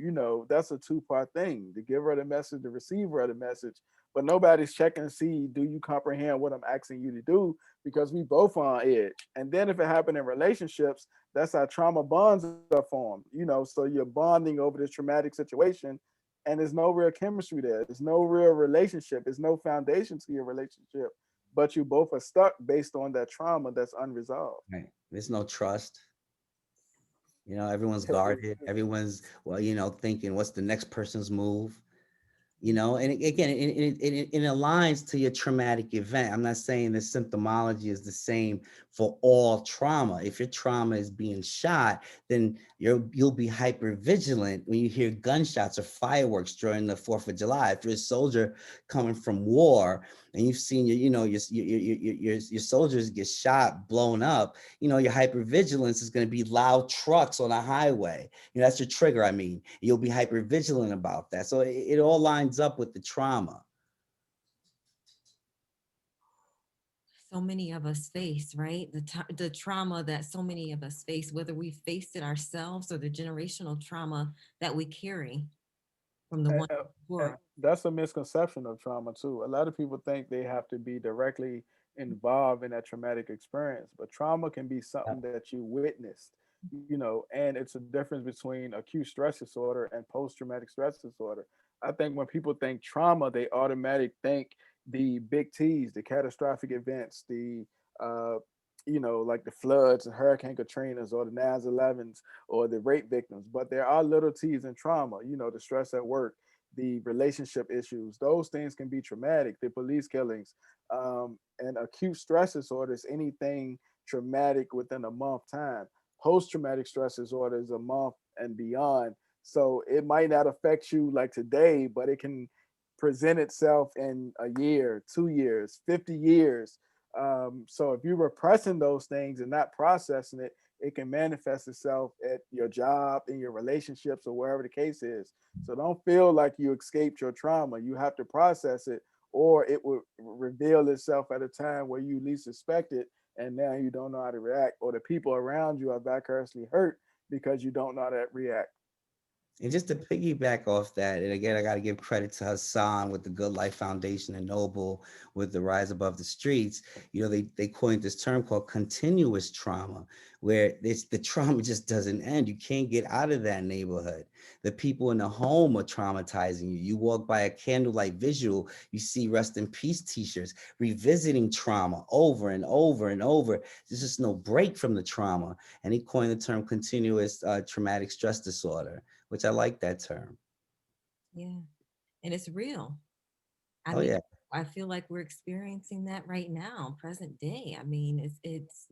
That's a two-part thing: the giver of the message, the receiver of the message. But nobody's checking to see, do you comprehend what I'm asking you to do? Because we both are on edge. And then if it happened in relationships, that's how trauma bonds are formed. So you're bonding over this traumatic situation, and there's no real chemistry there. There's no real relationship. There's no foundation to your relationship, but you both are stuck based on that trauma that's unresolved. Right. There's no trust. Everyone's guarded. Everyone's, well, thinking, what's the next person's move? And again, it aligns to your traumatic event. I'm not saying the symptomology is the same for all trauma. If your trauma is being shot, then you'll be hyper vigilant when you hear gunshots or fireworks during the 4th of July. If you're a soldier coming from war and you've seen your soldiers get shot, blown up, your hyper vigilance is going to be loud trucks on a highway. That's your trigger. I mean, you'll be hyper vigilant about that. So it all lines up with the trauma. So many of us face, right? The trauma that so many of us face, whether we faced it ourselves or the generational trauma that we carry from the one And before. that's a misconception of trauma too. A lot of people think they have to be directly involved in that traumatic experience, but trauma can be something that you witnessed, and it's a difference between acute stress disorder and post-traumatic stress disorder. I think when people think trauma, they automatically think the big T's, the catastrophic events, the uh, like the floods and Hurricane Katrinas or the 9/11s or the rape victims. But there are little T's in trauma, the stress at work, the relationship issues. Those things can be traumatic, the police killings, and acute stress disorders, anything traumatic within a month time. Post traumatic stress disorders a month and beyond. So it might not affect you like today, but it can present itself in a year, 2 years, 50 years. So if you're repressing those things and not processing it, it can manifest itself at your job, in your relationships, or wherever the case is. So don't feel like you escaped your trauma. You have to process it, or it will reveal itself at a time where you least expect it, and now you don't know how to react, or the people around you are vicariously hurt because you don't know how to react. And just to piggyback off that, and again, I got to give credit to Hassan with the Good Life Foundation and Noble with the Rise Above the Streets. You know, they coined this term called continuous trauma, where the trauma just doesn't end. You can't get out of that neighborhood. The people in the home are traumatizing you. You walk by a candlelight visual, you see rest in peace t-shirts, revisiting trauma over and over and over. There's just no break from the trauma. And he coined the term continuous traumatic stress disorder, which I like that term. Yeah. And it's real. I Oh mean, yeah. I feel like we're experiencing that right now, present day. I mean, it's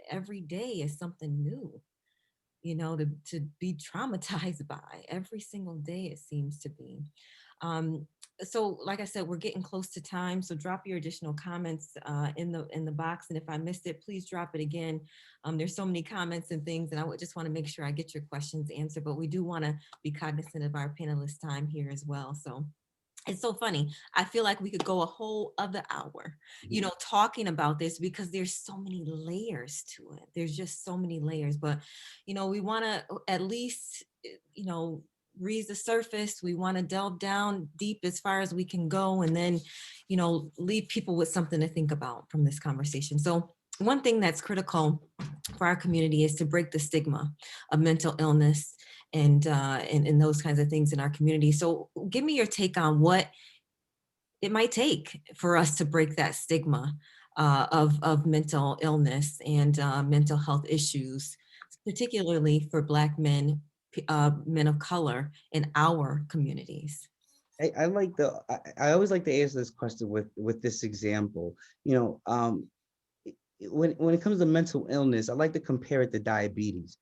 every day is something new, to be traumatized by every single day, it seems to be. Um, so like I said, we're getting close to time. So drop your additional comments in the box. And if I missed it, please drop it again. There's so many comments and things, and I would just want to make sure I get your questions answered, but we do want to be cognizant of our panelists' time here as well. So it's so funny. I feel like we could go a whole other hour, talking about this because there's so many layers to it. There's just so many layers, but, we want to at least, reach the surface. We want to delve down deep as far as we can go, and then, leave people with something to think about from this conversation. So one thing that's critical for our community is to break the stigma of mental illness and those kinds of things in our community. So give me your take on what it might take for us to break that stigma of mental illness and mental health issues, particularly for Black men, men of color in our communities. I always like to answer this question with this example. You know, when it comes to mental illness, I like to compare it to diabetes.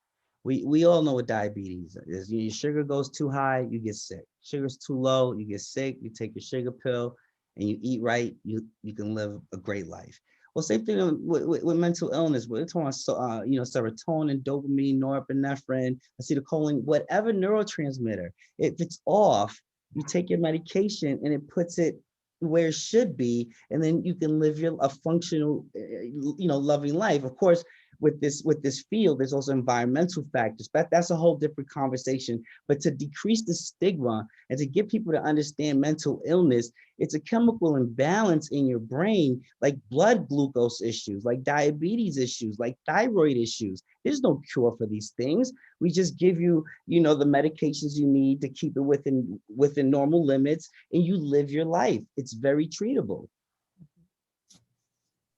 We all know what diabetes is. Your sugar goes too high, you get sick. Sugar's too low, you get sick. You take your sugar pill, and you eat right. You can live a great life. Well, same thing with mental illness. We're talking about serotonin, dopamine, norepinephrine, acetylcholine, whatever neurotransmitter. If it's off, you take your medication and it puts it where it should be, and then you can live a functional, loving life. Of course, with this field, there's also environmental factors, but that's a whole different conversation. But to decrease the stigma and to get people to understand mental illness, it's a chemical imbalance in your brain, like blood glucose issues, like diabetes issues, like thyroid issues. There's no cure for these things. We just give you, the medications you need to keep it within normal limits, and you live your life. It's very treatable.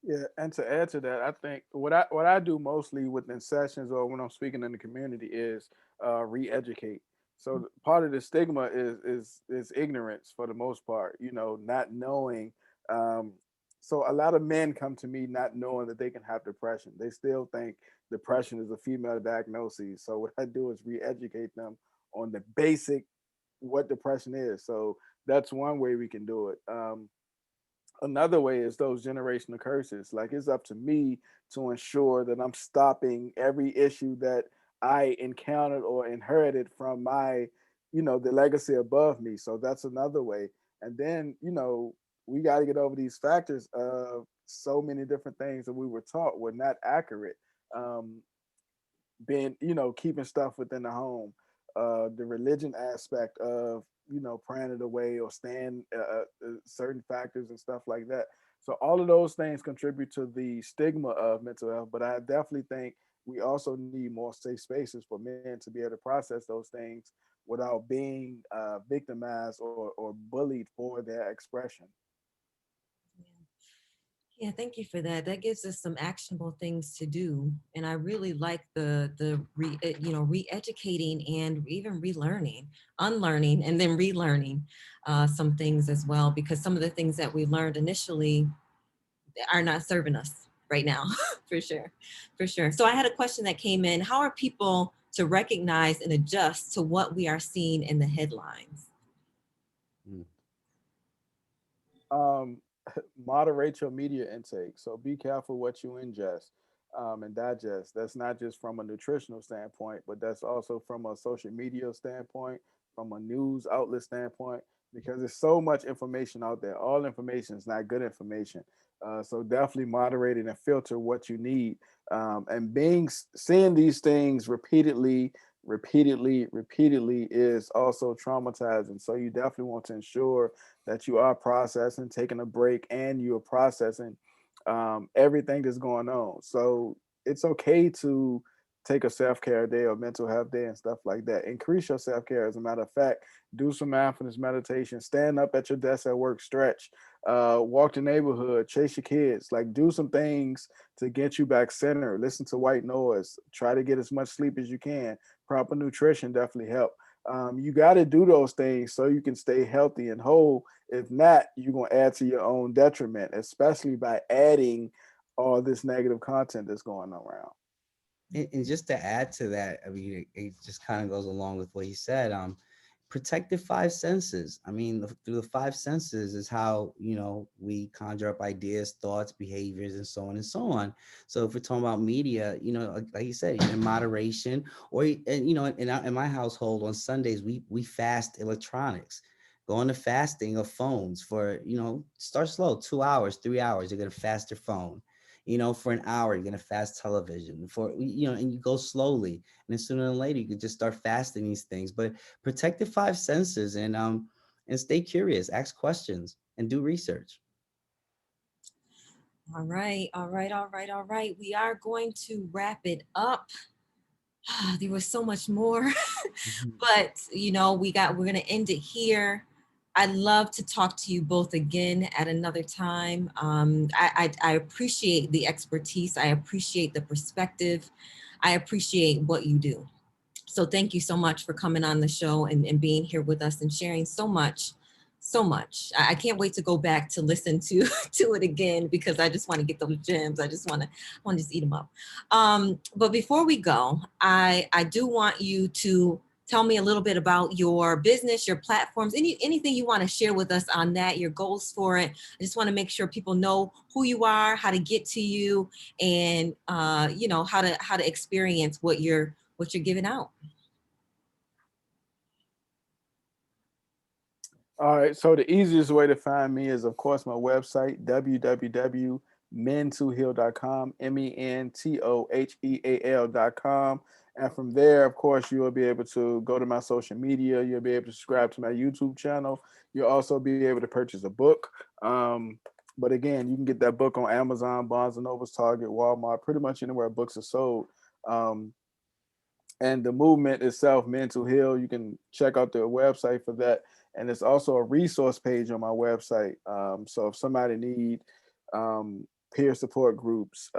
Yeah, and to add to that, I think what I do mostly within sessions or when I'm speaking in the community is re-educate. So part of the stigma is ignorance for the most part. Not knowing. Um, so a lot of men come to me not knowing that they can have depression. They still think depression is a female diagnosis. So what I do is re-educate them on the basic what depression is. So that's one way we can do it. Another way is those generational curses. Like, it's up to me to ensure that I'm stopping every issue that I encountered or inherited from the legacy above me. So that's another way. And then, we got to get over these factors of so many different things that we were taught were not accurate. Um, being keeping stuff within the home, the religion aspect of praying it away or staying certain factors and stuff like that. So all of those things contribute to the stigma of mental health, but I definitely think we also need more safe spaces for men to be able to process those things without being victimized or bullied for their expression. Yeah, thank you for that. That gives us some actionable things to do, and I really like re-educating and even relearning, unlearning, and then relearning some things as well, because some of the things that we learned initially are not serving us right now, for sure, for sure. So I had a question that came in: how are people to recognize and adjust to what we are seeing in the headlines? Mm. um, Moderate your media intake. So be careful what you ingest and digest. That's not just from a nutritional standpoint, but that's also from a social media standpoint, from a news outlet standpoint, because there's so much information out there. All information is not good information. So definitely moderate it and filter what you need. And seeing these things repeatedly repeatedly is also traumatizing. So you definitely want to ensure that you are processing, taking a break, and you are processing everything that's going on. So it's okay to take a self-care day or mental health day and stuff like that. Increase your self-care. As a matter of fact, do some mindfulness meditation, stand up at your desk at work, stretch, walk the neighborhood, chase your kids, like do some things to get you back centered. Listen to white noise, try to get as much sleep as you can. Proper nutrition definitely help. You got to do those things so you can stay healthy and whole. If not, you're going to add to your own detriment, especially by adding all this negative content that's going around. And just to add to that, I mean, it just kind of goes along with what he said. Protect the five senses. I mean, through the five senses is how, we conjure up ideas, thoughts, behaviors, and so on and so on. So if we're talking about media, like you said, in moderation, or and in my household on Sundays we fast electronics. Go into fasting of phones for, start slow, 2 hours, 3 hours. You're gonna fast your phone. For an hour, you're gonna fast television for, and you go slowly. And then sooner than later, you could just start fasting these things. But protect the five senses and stay curious, ask questions, and do research. All right, all right, all right, all right. We are going to wrap it up. There was so much more, but we're gonna end it here. I'd love to talk to you both again at another time. I appreciate the expertise. I appreciate the perspective. I appreciate what you do. So thank you so much for coming on the show and being here with us and sharing so much, so much. I can't wait to go back to listen to to it again because I just want to get those gems. I want to just eat them up. But before we go, I do want you to tell me a little bit about your business, your platforms, anything you want to share with us on that, your goals for it. I just want to make sure people know who you are, how to get to you, and how to experience what you're giving out. All right. So the easiest way to find me is, of course, my website, www.mentoheal.com, mentoheal.com. And from there, of course, you will be able to go to my social media. You'll be able to subscribe to my YouTube channel. You'll also be able to purchase a book. But again, you can get that book on Amazon, Barnes& and Nobles, Target, Walmart, pretty much anywhere books are sold. And the movement itself, Mental Heal, you can check out the website for that. And there's also a resource page on my website. So if somebody need peer support groups,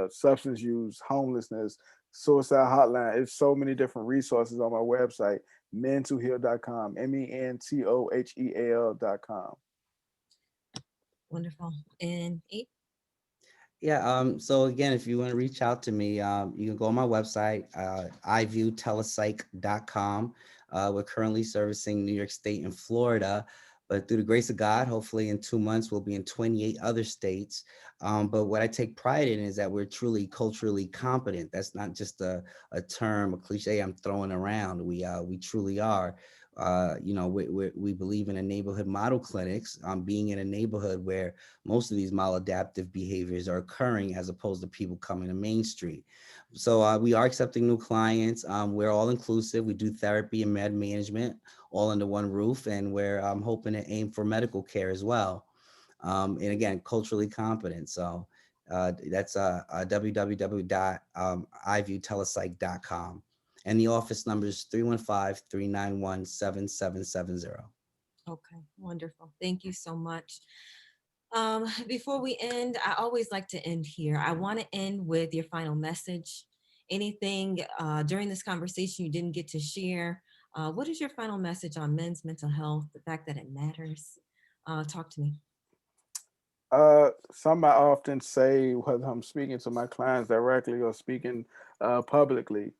substance use, homelessness, suicide hotline, it's so many different resources on my website, mentoheal.com, mentoheal.com. Wonderful. And eight. Yeah. So again, if you want to reach out to me, you can go on my website, iviewtelepsych.com. We're currently servicing New York State and Florida, but through the grace of God, hopefully in 2 months, we'll be in 28 other states. But what I take pride in is that we're truly culturally competent. That's not just a term, a cliche I'm throwing around. We truly are. We believe in a neighborhood model clinics, being in a neighborhood where most of these maladaptive behaviors are occurring as opposed to people coming to Main Street. So we are accepting new clients. We're all inclusive. We do therapy and med management all under one roof, and we're hoping to aim for medical care as well. And again, culturally competent. So that's www.iviewtelepsych.com. And the office number is 315-391-7770. Okay, wonderful. Thank you so much. Before we end, I always like to end here. I want to end with your final message. Anything during this conversation you didn't get to share? What is your final message on men's mental health, the fact that it matters? Talk to me. Some I often say, whether I'm speaking to my clients directly or speaking publicly,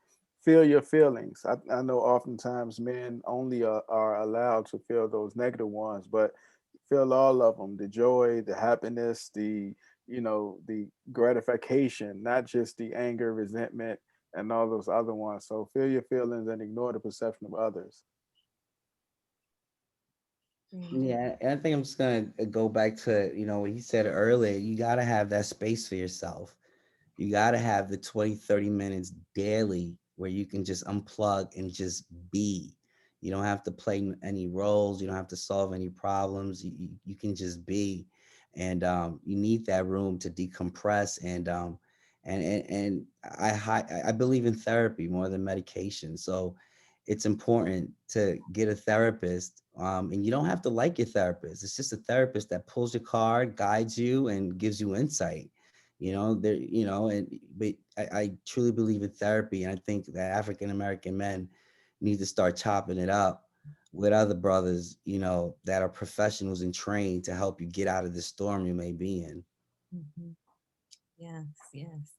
feel your feelings. I know oftentimes men only are allowed to feel those negative ones, but feel all of them: the joy, the happiness, the gratification, not just the anger, resentment, and all those other ones. So feel your feelings and ignore the perception of others. Yeah, and I think I'm just gonna go back to, what he said earlier. You gotta have that space for yourself. You gotta have the 20, 30 minutes daily where you can just unplug and just be. You don't have to play any roles. You don't have to solve any problems. You can just be, and you need that room to decompress. And I believe in therapy more than medication. So it's important to get a therapist, and you don't have to like your therapist. It's just a therapist that pulls your card, guides you, and gives you insight. There, and but I truly believe in therapy, and I think that African American men need to start chopping it up with other brothers, that are professionals and trained to help you get out of the storm you may be in. Mhm. Yes, yes.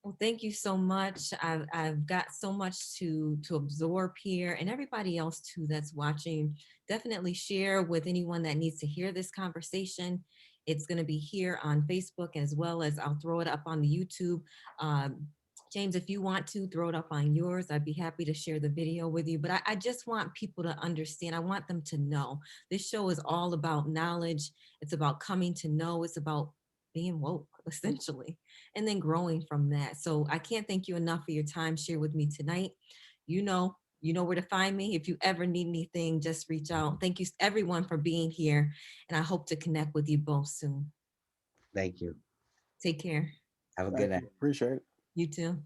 Well, thank you so much. I've got so much to absorb here, and everybody else too that's watching. Definitely share with anyone that needs to hear this conversation. It's going to be here on Facebook, as well as I'll throw it up on the YouTube. Um, James, if you want to throw it up on yours, I'd be happy to share the video with you. But I just want people to understand. I want them to know this show is all about knowledge. It's about coming to know. It's about being woke, essentially, and then growing from that. So I can't thank you enough for your time shared with me tonight. You know where to find me. If you ever need anything, just reach out. Thank you everyone for being here, and I hope to connect with you both soon. Thank you. Take care. Have a good Thank night. you. Appreciate it. You too.